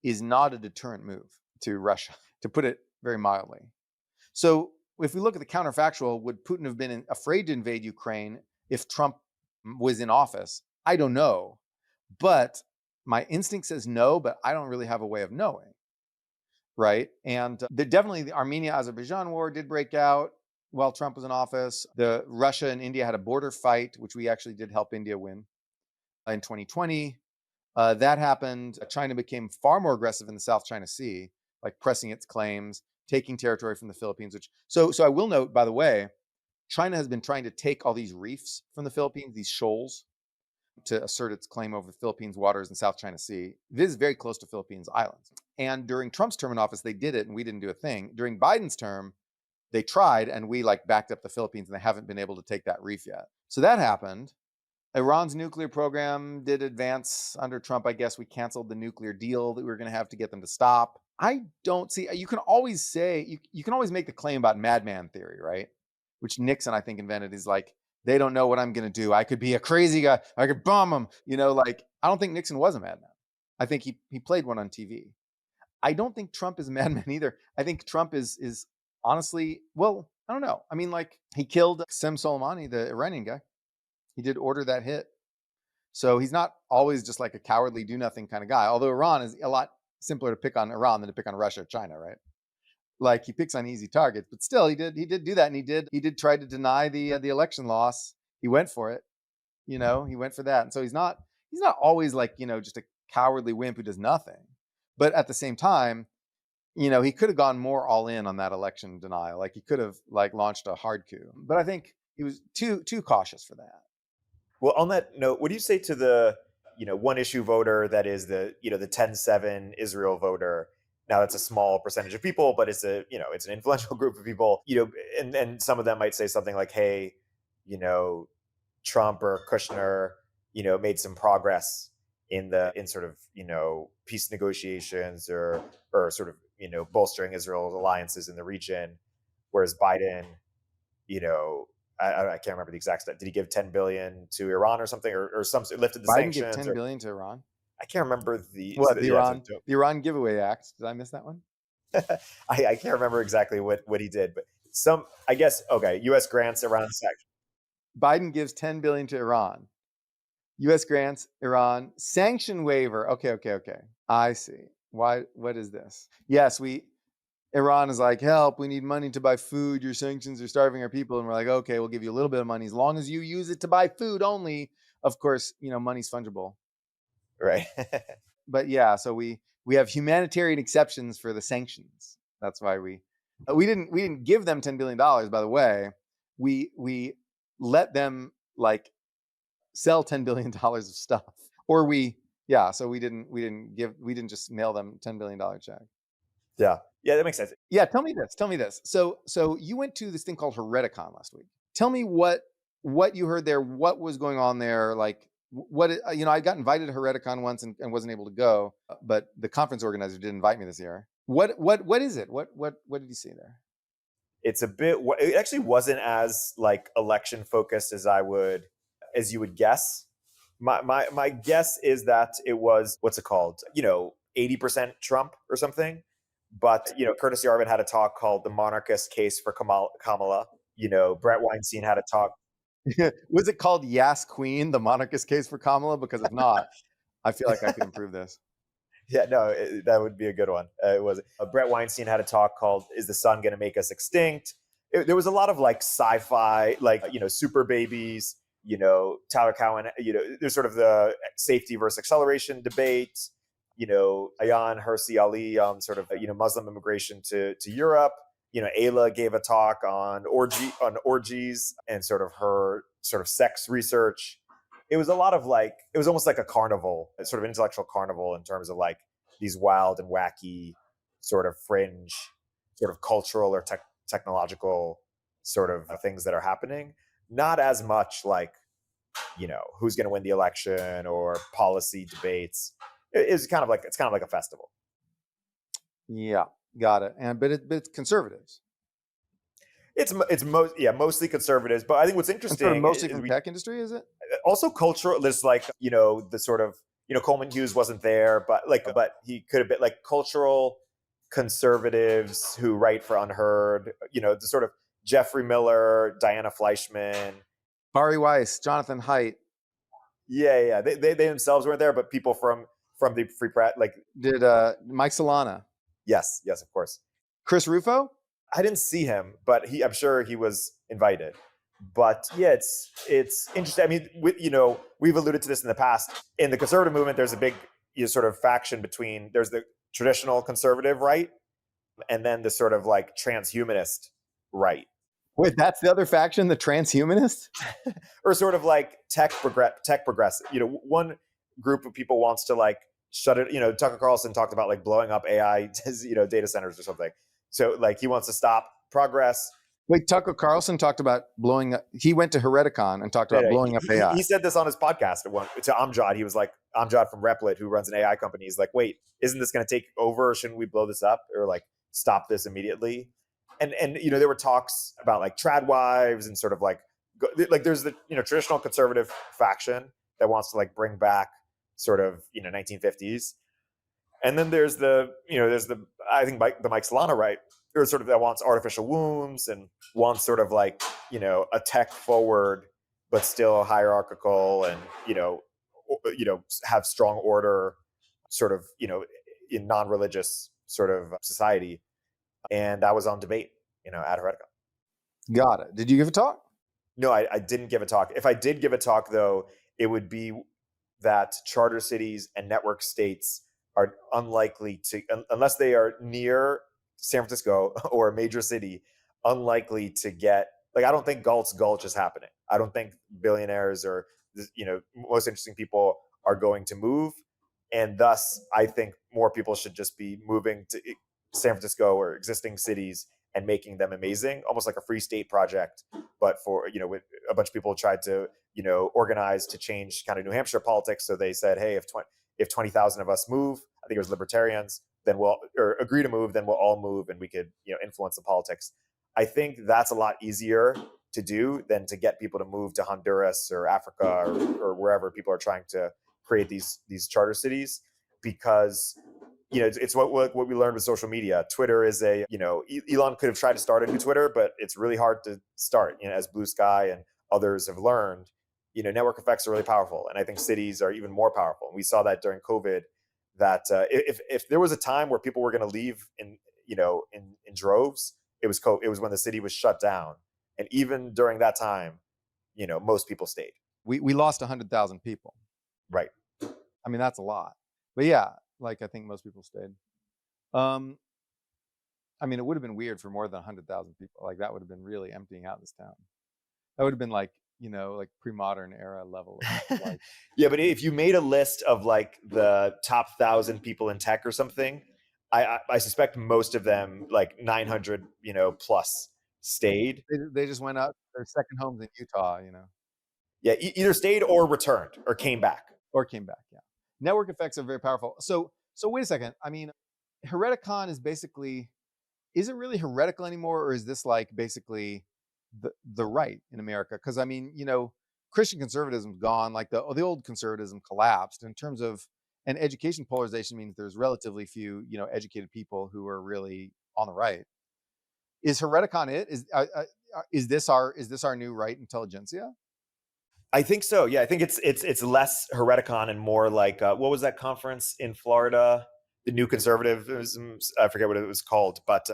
is not a deterrent move. to Russia, to put it very mildly. So if we look at the counterfactual, would Putin have been afraid to invade Ukraine if Trump was in office? I don't know. But my instinct says no, but I don't really have a way of knowing. Right. And definitely the Armenia-Azerbaijan war did break out while Trump was in office. The Russia and India had a border fight, which we actually did help India win in 2020. That happened. China became far more aggressive in the South China Sea, like pressing its claims, taking territory from the Philippines. So I will note, by the way, China has been trying to take all these reefs from the Philippines, these shoals, to assert its claim over the Philippines waters and South China Sea. This is very close to Philippines islands. And during Trump's term in office, they did it and we didn't do a thing. During Biden's term, they tried and we like backed up the Philippines and they haven't been able to take that reef yet. So that happened. Iran's nuclear program did advance under Trump. I guess we canceled the nuclear deal that we were going to have to get them to stop. I don't see, you can always say, you can always make the claim about madman theory, right? Which Nixon, I think, invented. Is like, they don't know what I'm going to do. I could be a crazy guy. I could bomb them. You know, like, I don't think Nixon was a madman. I think he played one on TV. I don't think Trump is a madman either. I think Trump is honestly, well, I don't know. I mean, like, he killed Qasem Soleimani, the Iranian guy. He did order that hit. So he's not always just like a cowardly do nothing kind of guy. Although Iran is a lot simpler to pick on Iran than to pick on Russia or China, right? Like, he picks on easy targets, but still he did do that. And he did try to deny the election loss. He went for it. You know, he went for that. And so he's not always like, you know, just a cowardly wimp who does nothing. But at the same time, you know, he could have gone more all in on that election denial. Like, he could have like launched a hard coup. But I think he was too cautious for that. Well, on that note, what do you say to the, you know, one issue voter that is the, you know, the 10-7 Israel voter? Now, that's a small percentage of people, but it's a, you know, it's an influential group of people, you know, and some of them might say something like, hey, you know, Trump or Kushner, you know, made some progress in sort of, you know, peace negotiations or sort of, you know, bolstering Israel's alliances in the region, whereas Biden, you know, I can't remember the exact stat. Did he give 10 billion to Iran or something, or some lifted the Biden sanctions? gave 10 billion to Iran. I can't remember the the Iran giveaway act. Did I miss that one? I can't remember exactly what he did, but I guess, okay, U.S. grants Iran sanctions. Biden gives 10 billion to Iran. U.S. grants Iran sanction waiver. Okay. I see. Why? What is this? Yes, Iran is like, help, we need money to buy food. Your sanctions are starving our people. And we're like, okay, we'll give you a little bit of money as long as you use it to buy food only. Of course, you know, money's fungible. Right. But yeah, so we have humanitarian exceptions for the sanctions. That's why we didn't give them $10 billion, by the way. We let them like sell $10 billion of stuff. Or so we didn't just mail them $10 billion check. Yeah, that makes sense. Yeah, tell me this. So you went to this thing called Hereticon last week. Tell me what you heard there, what was going on there, like what, you know, I got invited to Hereticon once and wasn't able to go, but the conference organizer did invite me this year. What is it? What did you see there? It's a bit, it actually wasn't as like election focused as you would guess. My guess is that it was, what's it called? You know, 80% Trump or something. But, you know, Curtis Yarvin had a talk called The Monarchist Case for Kamala. You know, Brett Weinstein had a talk. Was it called Yas Queen, The Monarchist Case for Kamala? Because if not, I feel like I could improve this. Yeah, no, that would be a good one. It was. Brett Weinstein had a talk called "Is the Sun Going to Make Us Extinct?" There was a lot of like sci-fi, like, you know, super babies, you know, Tyler Cowen, you know, there's sort of the safety versus acceleration debate, you know, Ayaan Hirsi Ali on sort of, you know, Muslim immigration to Europe. You know, Ayla gave a talk on orgies and sort of her sort of sex research. It was a lot of like, it was almost like a carnival, sort of intellectual carnival in terms of like these wild and wacky sort of fringe, sort of cultural or technological sort of things that are happening. Not as much like, you know, who's going to win the election or policy debates. It's kind of like a festival. Yeah, got it. But it's conservatives. It's mostly conservatives. But I think what's interesting, sort of mostly from tech industry, is it? Also cultural. There's like, you know, the sort of, you know, Coleman Hughes wasn't there, but he could have been like cultural conservatives who write for Unheard, the sort of Jeffrey Miller, Diana Fleischman, Bari Weiss, Jonathan Haidt. Yeah. They themselves weren't there, but people from the Free Press, like Did Mike Solana. Yes, of course. Chris Rufo? I didn't see him, but I'm sure he was invited. But yeah, it's interesting. I mean, we've alluded to this in the past. In the conservative movement, there's a big sort of faction between, there's the traditional conservative right, and then the sort of like transhumanist right. Wait, that's the other faction, the transhumanists? Or sort of like tech progressive. One group of people wants to like shut it. Tucker Carlson talked about like blowing up AI, data centers or something. So like he wants to stop progress. Wait, Tucker Carlson talked about blowing up. He went to Hereticon and talked about blowing up AI. He said this on his podcast to Amjad. He was like, Amjad from Replit, who runs an AI company. He's like, wait, isn't this going to take over? Or shouldn't we blow this up or like stop this immediately? And there were talks about like trad wives and sort of like there's the traditional conservative faction that wants to like bring back sort of 1950s, and then there's the I think the Mike Solana right, or sort of that wants artificial wombs and wants sort of like a tech forward but still hierarchical and have strong order sort of in non-religious sort of society. And that was on debate, at Hereticon. Got it. Did you give a talk? No, I didn't give a talk. If I did give a talk, though, it would be that charter cities and network states are unlikely to, unless they are near San Francisco or a major city, unlikely to get, like, I don't think Galt's Gulch is happening. I don't think billionaires or, most interesting people are going to move. And thus, I think more people should just be moving to San Francisco or existing cities and making them amazing, almost like a free state project. But for, with a bunch of people tried to, organize to change kind of New Hampshire politics. So they said, hey, if 20,000 of us move, I think it was libertarians, then or agree to move, then we'll all move and we could, influence the politics. I think that's a lot easier to do than to get people to move to Honduras or Africa or wherever people are trying to create these charter cities, because it's what we learned with social media. Twitter is Elon could have tried to start a new Twitter, but it's really hard to start, as Blue Sky and others have learned. Network effects are really powerful. And I think cities are even more powerful. And we saw that during COVID, that if there was a time where people were going to leave in droves, it was when the city was shut down. And even during that time, most people stayed. We lost 100,000 people. Right. I mean, that's a lot. But yeah, like I think most people stayed. I mean, it would have been weird for more than 100,000 people. Like that would have been really emptying out this town. That would have been like, like pre-modern era level of life. Yeah, but if you made a list of like the top 1,000 people in tech or something, I suspect most of them, like 900, plus, stayed. They just went out their second homes in Utah, Yeah, either stayed or returned or came back. Yeah. Network effects are very powerful. So wait a second. I mean, Hereticon is basically, is it really heretical anymore, or is this like basically the right in America? Because I mean, Christian conservatism's gone. Like the old conservatism collapsed in terms of, and education polarization means there's relatively few, educated people who are really on the right. Is Hereticon it? Is this our new right intelligentsia? I think so. Yeah, I think it's less Hereticon and more like what was that conference in Florida? The New Conservatism. I forget what it was called, but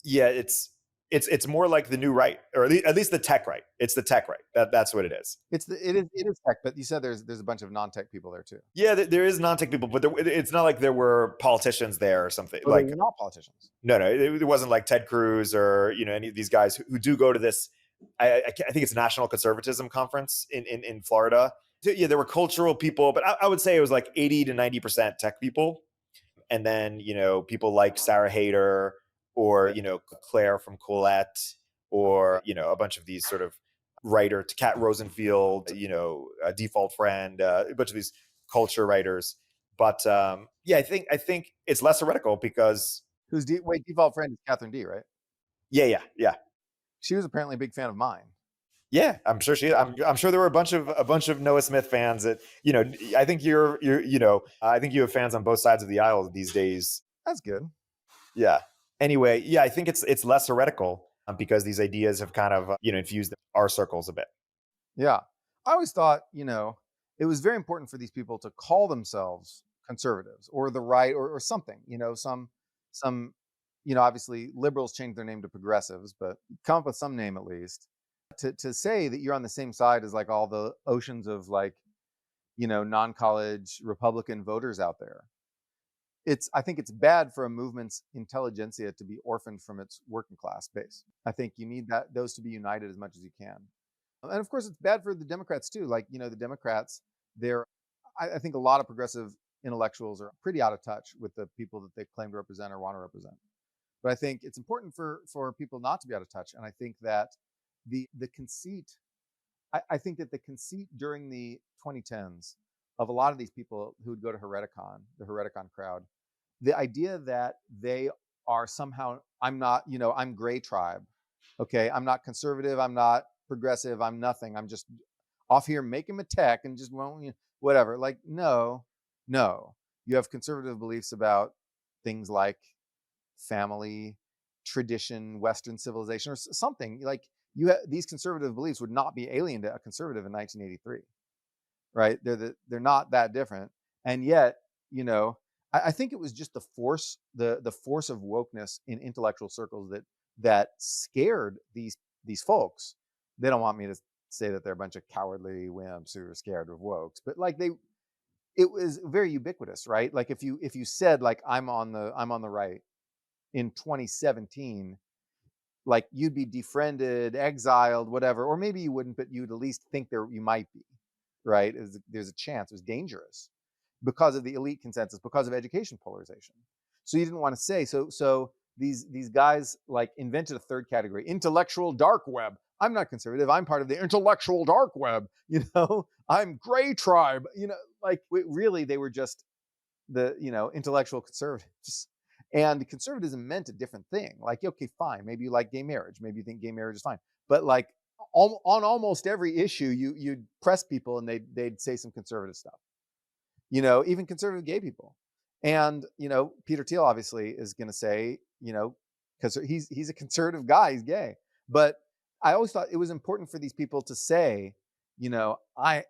yeah, it's more like the new right, or at least the tech right. It's the tech right. That's what it is. It is tech, but you said there's a bunch of non-tech people there too. Yeah, there is non-tech people, but it's not like there were politicians there or something. Oh, like they're not politicians. No, it wasn't like Ted Cruz or any of these guys who do go to this. I think it's National Conservatism Conference in Florida. So, yeah, there were cultural people, but I would say it was like 80 to 90% tech people. And then, people like Sarah Hayter or, Claire from Colette or, a bunch of these sort of writer, Kat Rosenfield, a Default Friend, a bunch of these culture writers. But yeah, I think it's less heretical because. Wait, Default Friend is Catherine D, right? Yeah. She was apparently a big fan of mine. Yeah, I'm sure I'm sure there were a bunch of Noah Smith fans that, I think I think you have fans on both sides of the aisle these days. That's good. Yeah. Anyway, yeah, I think it's less heretical because these ideas have kind of infused our circles a bit. Yeah. I always thought, it was very important for these people to call themselves conservatives or the right or something, some, obviously liberals changed their name to progressives, but come up with some name at least to say that you're on the same side as like all the oceans of like, non-college Republican voters out there. I think it's bad for a movement's intelligentsia to be orphaned from its working class base. I think you need those to be united as much as you can. And of course, it's bad for the Democrats too. Like, the Democrats, I think a lot of progressive intellectuals are pretty out of touch with the people that they claim to represent or want to represent. But I think it's important for people not to be out of touch. And I think that the conceit, I think that the conceit during the 2010s of a lot of these people who would go to Hereticon, the Hereticon crowd, the idea that they are somehow, I'm gray tribe. Okay. I'm not conservative. I'm not progressive. I'm nothing. I'm just off here making a tech and just whatever. Like, no. You have conservative beliefs about things like family, tradition, Western civilization, or something. Like these conservative beliefs would not be alien to a conservative in 1983, right? They're not that different, and yet, I think it was just the force of wokeness in intellectual circles that scared these folks. They don't want me to say that they're a bunch of cowardly wimps who are scared of wokes, but like it was very ubiquitous, right? Like if you said like I'm on the right in 2017, like you'd be defriended, exiled, whatever, or maybe you wouldn't, but you'd at least think you might be, right? There's a chance. It was dangerous because of the elite consensus, because of education polarization. So you didn't want to say so. These guys like invented a third category, intellectual dark web. I'm not conservative. I'm part of the intellectual dark web. I'm gray tribe. Like really, they were just the intellectual conservatives. And conservatism meant a different thing. Like, okay, fine, maybe you like gay marriage, maybe you think gay marriage is fine, but like on almost every issue, you'd press people and they'd say some conservative stuff. Even conservative gay people. And Peter Thiel obviously is going to say, because he's a conservative guy, he's gay. But I always thought it was important for these people to say, I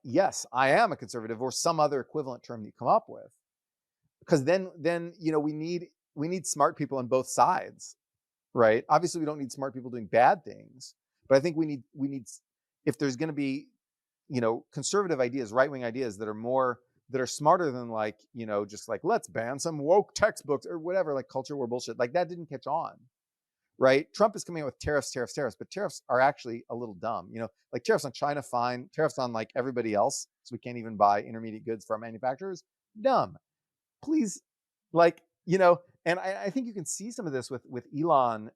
am a conservative, or some other equivalent term that you come up with, because then we need smart people on both sides, right? Obviously, we don't need smart people doing bad things, but I think we need if there's going to be conservative ideas, right-wing ideas that are smarter than like just like let's ban some woke textbooks or whatever, like culture war bullshit, like that didn't catch on, right? Trump is coming out with tariffs, but tariffs are actually a little dumb. Like tariffs on China, fine. Tariffs on like everybody else, so we can't even buy intermediate goods from manufacturers, dumb. Please, like, and I think you can see some of this with Elon,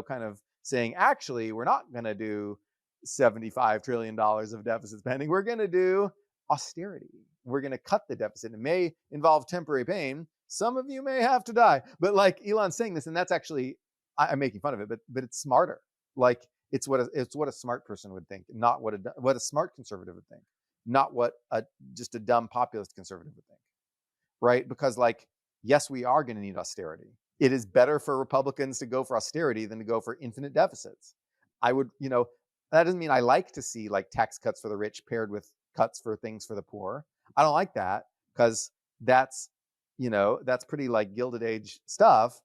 kind of saying, actually, we're not going to do $75 trillion of deficit spending. We're going to do austerity. We're going to cut the deficit. It may involve temporary pain. Some of you may have to die. But like Elon's saying this, and that's actually, I'm making fun of it, but it's smarter. Like it's what a smart person would think, not what a smart conservative would think, not what just a dumb populist conservative would think. Right? Because like, yes, we are going to need austerity. It is better for Republicans to go for austerity than to go for infinite deficits. I would, that doesn't mean I like to see like tax cuts for the rich paired with cuts for things for the poor. I don't like that because that's pretty like Gilded Age stuff.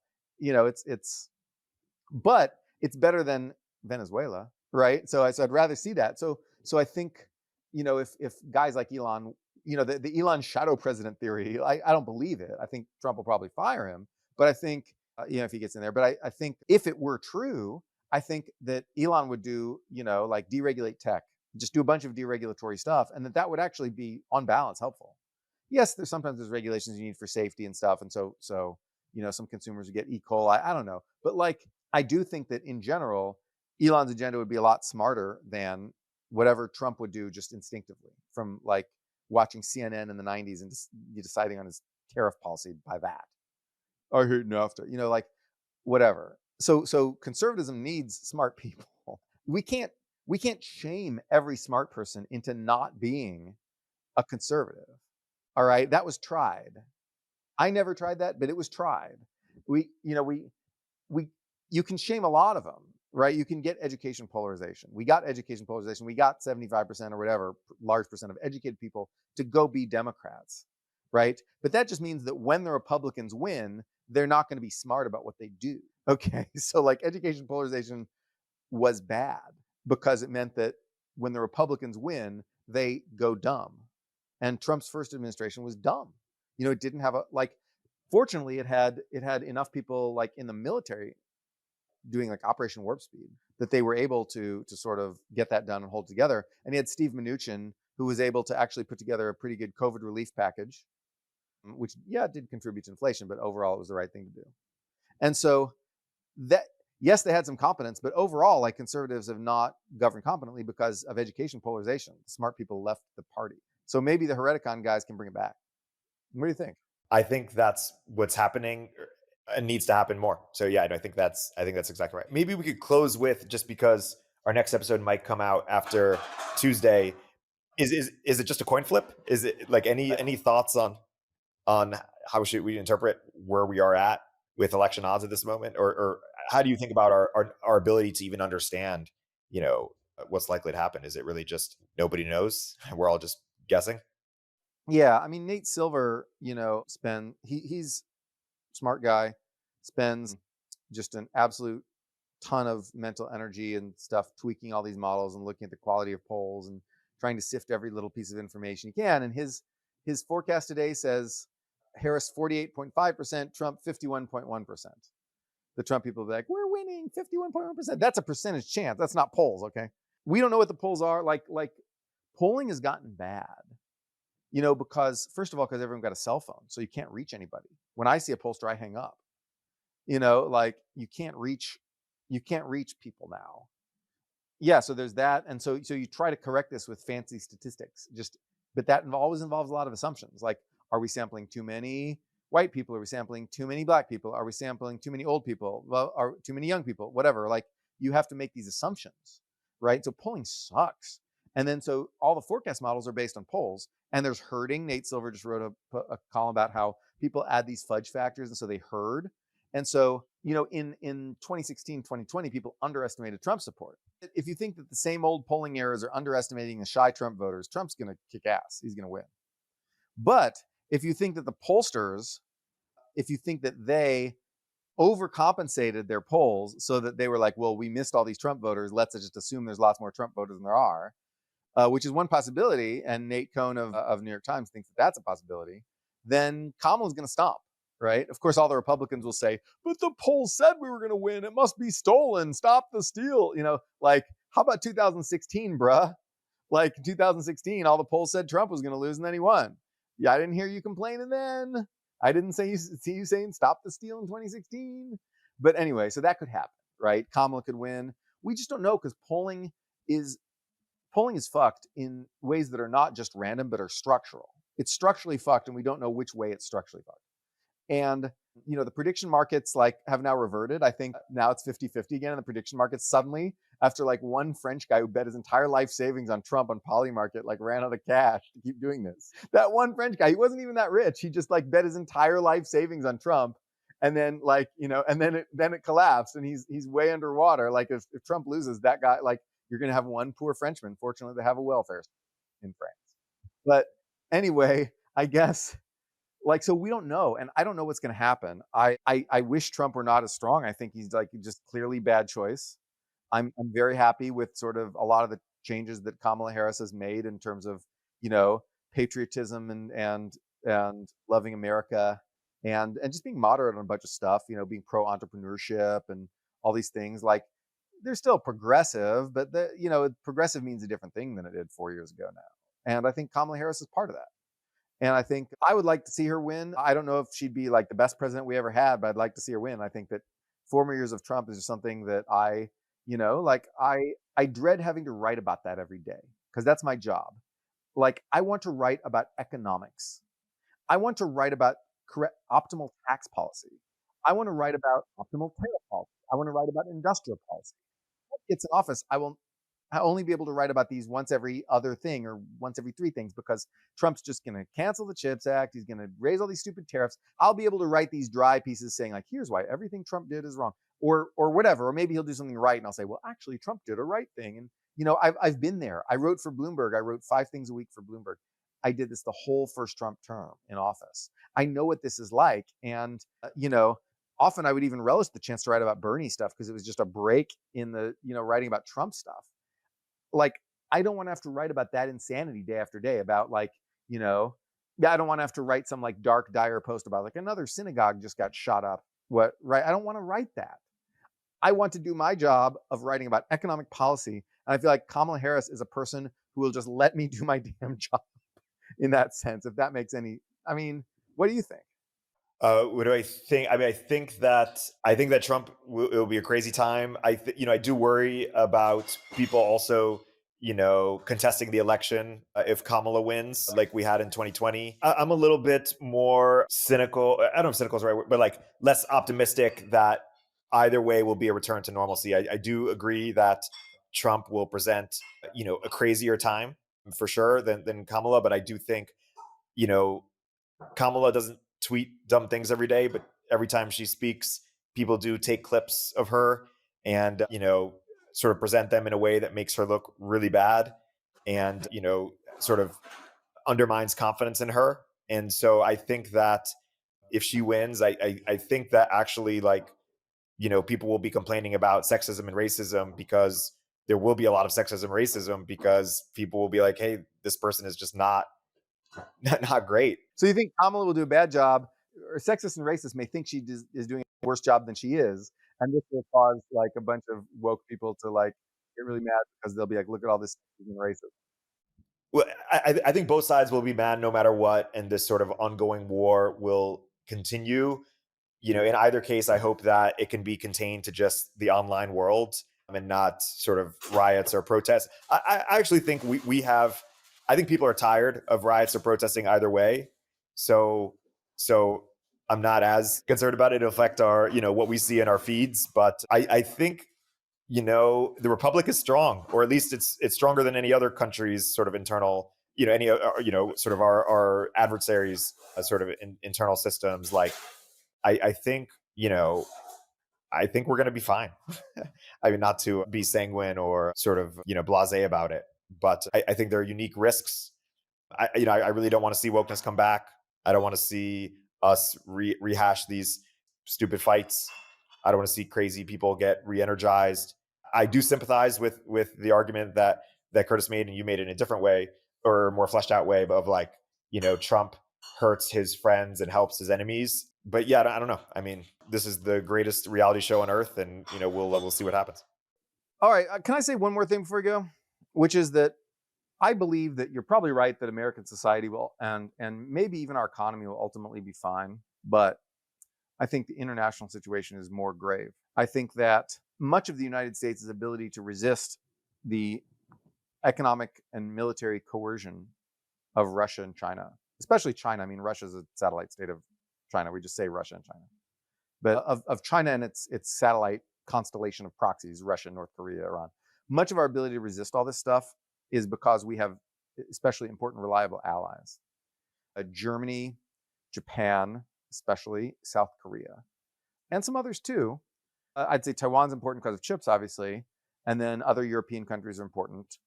But it's better than Venezuela, right? So I'd rather see that. So I think, if guys like Elon, the Elon shadow president theory, I don't believe it. I think Trump will probably fire him, but I think, if he gets in there, but I think if it were true, I think that Elon would do, like deregulate tech, just do a bunch of deregulatory stuff, and that would actually be on balance helpful. Yes, sometimes there's regulations you need for safety and stuff, and so some consumers would get E. coli. I don't know, but like I do think that in general, Elon's agenda would be a lot smarter than whatever Trump would do just instinctively from like watching CNN in the 90s and just deciding on his tariff policy by that. I hate NAFTA, like whatever. So conservatism needs smart people. We can't shame every smart person into not being a conservative. All right. That was tried. I never tried that, but it was tried. you can shame a lot of them, right? You can get education polarization. We got education polarization. We got 75% or whatever, large percent of educated people to go be Democrats, right? But that just means that when the Republicans win, they're not going to be smart about what they do. Okay, so like education polarization was bad because it meant that when the Republicans win, they go dumb. And Trump's first administration was dumb. You know, it didn't have a like. Fortunately, it had enough people like in the military doing like Operation Warp Speed that they were able to sort of get that done and hold together. And he had Steve Mnuchin, who was able to actually put together a pretty good COVID relief package, which did contribute to inflation, but overall it was the right thing to do. And so that, yes, they had some competence, but overall, like, conservatives have not governed competently because of education polarization. Smart people left the party. So maybe the Hereticon guys can bring it back. What do you think? I think that's what's happening and needs to happen more. So yeah, I think that's exactly right. Maybe we could close with, just because our next episode might come out after Tuesday. Is it just a coin flip? Is it like any thoughts on how should we interpret where we are at with election odds at this moment, or how do you think about our ability to even understand, what's likely to happen? Is it really just nobody knows? We're all just guessing. Yeah, I mean, Nate Silver, he's a smart guy, spends just an absolute ton of mental energy and stuff tweaking all these models and looking at the quality of polls and trying to sift every little piece of information he can. And his forecast today says Harris 48.5%, Trump 51.1%. The Trump people will be like, we're winning 51.1%. That's a percentage chance. That's not polls, okay? We don't know what the polls are. Like polling has gotten bad. Because first of all, because everyone got a cell phone, so you can't reach anybody. When I see a pollster, I hang up. Like you can't reach people now. Yeah, so there's that, and so you try to correct this with fancy statistics. But that always involves a lot of assumptions. Like, are we sampling too many white people? Are we sampling too many black people? Are we sampling too many old people? Well, are too many young people? Whatever. Like, you have to make these assumptions, right? So polling sucks. And then so all the forecast models are based on polls, and there's herding. Nate Silver just wrote a column about how people add these fudge factors, and so they herd. And so, in 2016, 2020, people underestimated Trump support. If you think that the same old polling errors are underestimating the shy Trump voters, Trump's going to kick ass. He's going to win. But if you think that the pollsters, if you think that they overcompensated their polls so that they were like, well, we missed all these Trump voters, let's just assume there's lots more Trump voters than there are, which is one possibility, and Nate Cohn of New York Times thinks that that's a possibility, then Kamala's going to stomp, right? Of course, all the Republicans will say, but the polls said we were going to win. It must be stolen. Stop the steal. Like, how about 2016, bruh? Like, 2016, all the polls said Trump was going to lose, and then he won. Yeah, I didn't hear you complaining then. I didn't see you saying stop the steal in 2016. But anyway, so that could happen, right? Kamala could win. We just don't know, because polling is fucked in ways that are not just random, but are structural. It's structurally fucked, and we don't know which way it's structurally fucked. And, the prediction markets have now reverted. I think now it's 50-50 again in the prediction markets. Suddenly, after one French guy who bet his entire life savings on Trump on Polymarket, ran out of cash to keep doing this. That one French guy, he wasn't even that rich. He just bet his entire life savings on Trump. And then and then it collapsed, and he's way underwater. If Trump loses, that guy, you're going to have one poor Frenchman. Fortunately, they have a welfare in France. But anyway, I guess, so we don't know. And I don't know what's going to happen. I wish Trump were not as strong. I think he's just clearly bad choice. I'm very happy with sort of a lot of the changes that Kamala Harris has made in terms of, patriotism and loving America and just being moderate on a bunch of stuff, being pro entrepreneurship and all these things. They're still progressive, but progressive means a different thing than it did 4 years ago now. And I think Kamala Harris is part of that. And I think I would like to see her win. I don't know if she'd be the best president we ever had, but I'd like to see her win. I think that 4 more years of Trump is just something that I dread having to write about that every day, because that's my job. I want to write about economics. I want to write about optimal tax policy. I want to write about optimal tariff policy. I want to write about industrial policy. When it gets in office, I'll only be able to write about these once every other thing or once every 3 things, because Trump's just going to cancel the CHIPS Act. He's going to raise all these stupid tariffs. I'll be able to write these dry pieces saying here's why everything Trump did is wrong. or whatever, or maybe he'll do something right, and I'll say, well, actually, Trump did a right thing, and I've been there. I wrote for Bloomberg. I wrote 5 things a week for Bloomberg. I did this the whole first Trump term in office. I know what this is like, and often I would even relish the chance to write about Bernie stuff because it was just a break in the writing about Trump stuff. Like, I don't want to have to write about that insanity day after day about I don't want to have to write some like dark, dire post about like another synagogue just got shot up. What, right? I don't want to write that. I want to do my job of writing about economic policy. And I feel like Kamala Harris is a person who will just let me do my damn job in that sense, if that makes any, what do you think? What do I think? I think that Trump it will be a crazy time. I do worry about people also, contesting the election if Kamala wins, like we had in 2020. I'm a little bit more cynical. I don't know if cynical is the right word, but like less optimistic that either way will be a return to normalcy. I do agree that Trump will present, a crazier time for sure than Kamala, but I do think, Kamala doesn't tweet dumb things every day, but every time she speaks, people do take clips of her and, sort of present them in a way that makes her look really bad and, sort of undermines confidence in her. And so I think that if she wins, I think that actually people will be complaining about sexism and racism because there will be a lot of sexism and racism because people will be like, hey, this person is just not great. So you think Kamala will do a bad job, or sexist and racist may think she is doing a worse job than she is, and this will cause like a bunch of woke people to like get really mad because they'll be like, look at all this sexism and racism. Well, I think both sides will be mad no matter what, and this sort of ongoing war will continue. In either case, I hope that it can be contained to just the online world and not sort of riots or protests. I actually think I think people are tired of riots or protesting either way. So I'm not as concerned about it. It'll affect our, what we see in our feeds. But I think, the Republic is strong, or at least it's stronger than any other country's sort of internal, any, sort of our adversaries' sort of internal systems. Like, I think, I think we're going to be fine. I mean, not to be sanguine or sort of, blasé about it, but I think there are unique risks. I really don't want to see wokeness come back. I don't want to see us rehash these stupid fights. I don't want to see crazy people get re-energized. I do sympathize with the argument that Curtis made, and you made it in a different way or more fleshed out way of like, Trump hurts his friends and helps his enemies. But yeah, I don't know. I mean, this is the greatest reality show on earth, and we'll see what happens. All right, can I say one more thing before we go, which is that I believe that you're probably right that American society will, and maybe even our economy will ultimately be fine. But I think the international situation is more grave. I think that much of the United States' ability to resist the economic and military coercion of Russia and China, especially China. I mean, Russia's a satellite state of China. We just say Russia and China. But of China and its satellite constellation of proxies, Russia, North Korea, Iran. Much of our ability to resist all this stuff is because we have especially important, reliable allies. Germany, Japan, especially South Korea, and some others too. I'd say Taiwan's important because of chips, obviously, and then other European countries are important.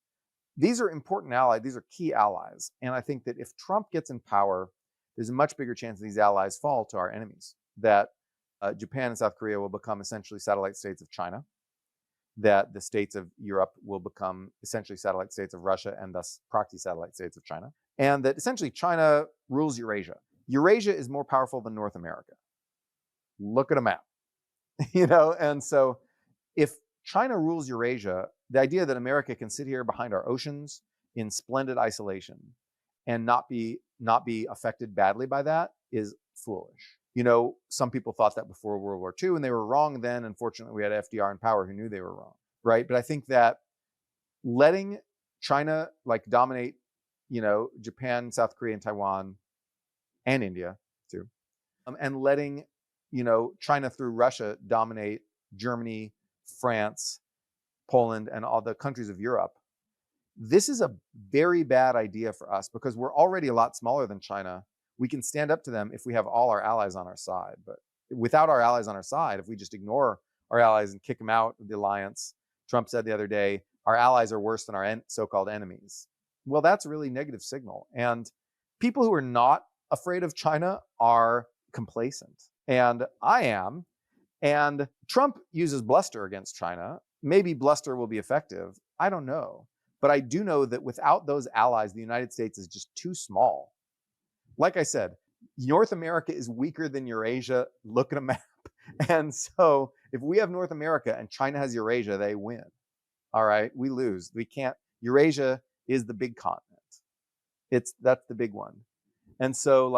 These are important allies. These are key allies. And I think that if Trump gets in power, there's a much bigger chance these allies fall to our enemies, that Japan and South Korea will become essentially satellite states of China, that the states of Europe will become essentially satellite states of Russia and thus proxy satellite states of China, and that essentially China rules Eurasia. Eurasia is more powerful than North America. Look at a map, and so if China rules Eurasia, the idea that America can sit here behind our oceans in splendid isolation and not be affected badly by that is foolish. Some people thought that before World War II, and they were wrong then. Unfortunately, we had FDR in power who knew they were wrong, right? But I think that letting China dominate, Japan, South Korea, and Taiwan, and India too, and letting China through Russia dominate Germany, France, Poland, and all the countries of Europe. This is a very bad idea for us because we're already a lot smaller than China. We can stand up to them if we have all our allies on our side. But without our allies on our side, if we just ignore our allies and kick them out of the alliance. Trump said the other day, our allies are worse than our so-called enemies. Well, that's a really negative signal. And people who are not afraid of China are complacent. And I am. And Trump uses bluster against China. Maybe bluster will be effective. I don't know. But I do know that without those allies, the United States is just too small. Like I said, North America is weaker than Eurasia. Look at a map. And so if we have North America and China has Eurasia, they win. All right, we lose. We can't. Eurasia is the big continent. That's the big one. And so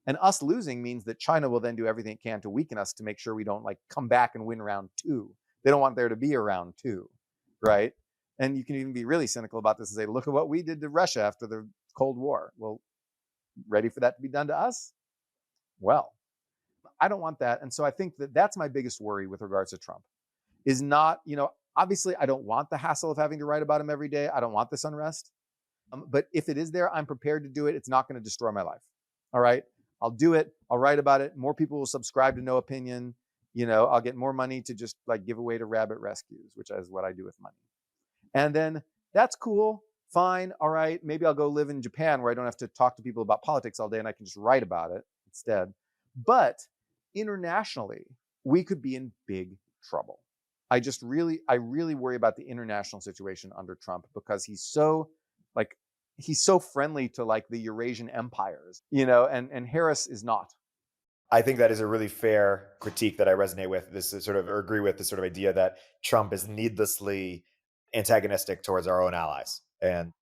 and us losing means that China will then do everything it can to weaken us to make sure we don't come back and win round 2. They don't want there to be a round 2, right? And you can even be really cynical about this and say, look at what we did to Russia after the Cold War. Well, ready for that to be done to us? Well, I don't want that. And so I think that that's my biggest worry with regards to Trump is not, obviously I don't want the hassle of having to write about him every day. I don't want this unrest. But if it is there, I'm prepared to do it. It's not going to destroy my life. All right. I'll do it. I'll write about it. More people will subscribe to No Opinion. I'll get more money to just give away to rabbit rescues, which is what I do with money. And then that's cool. Fine. All right. Maybe I'll go live in Japan where I don't have to talk to people about politics all day and I can just write about it instead. But internationally, we could be in big trouble. I really worry about the international situation under Trump because he's so friendly to the Eurasian empires, and Harris is not. I think that is a really fair critique that I resonate with. This is or agree with this sort of idea that Trump is needlessly antagonistic towards our own allies, and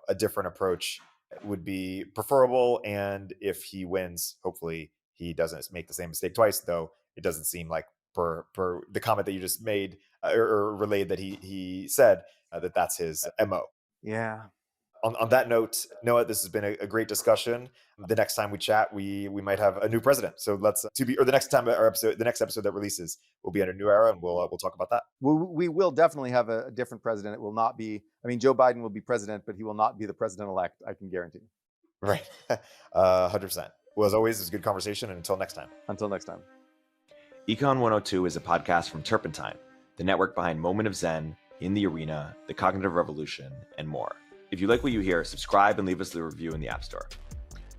a different approach would be preferable. And if he wins, hopefully he doesn't make the same mistake twice. Though it doesn't seem like per the comment that you just made or relayed that he said that's his MO. Yeah. On that note, Noah, this has been a great discussion. The next time we chat, we might have a new president. So the next episode that releases will be in a new era, and we'll talk about that. We will definitely have a different president. It will not be. Joe Biden will be president, but he will not be the president-elect. I can guarantee. Right, 100%. Well, as always, it's a good conversation. And until next time. Until next time. Econ 102 is a podcast from Turpentine, the network behind Moment of Zen, In the Arena, The Cognitive Revolution, and more. If you like what you hear, subscribe and leave us a review in the App Store.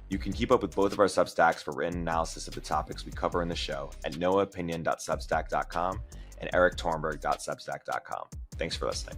You can keep up with both of our Substacks for written analysis of the topics we cover in the show at noahopinion.substack.com and erictornberg.substack.com. Thanks for listening.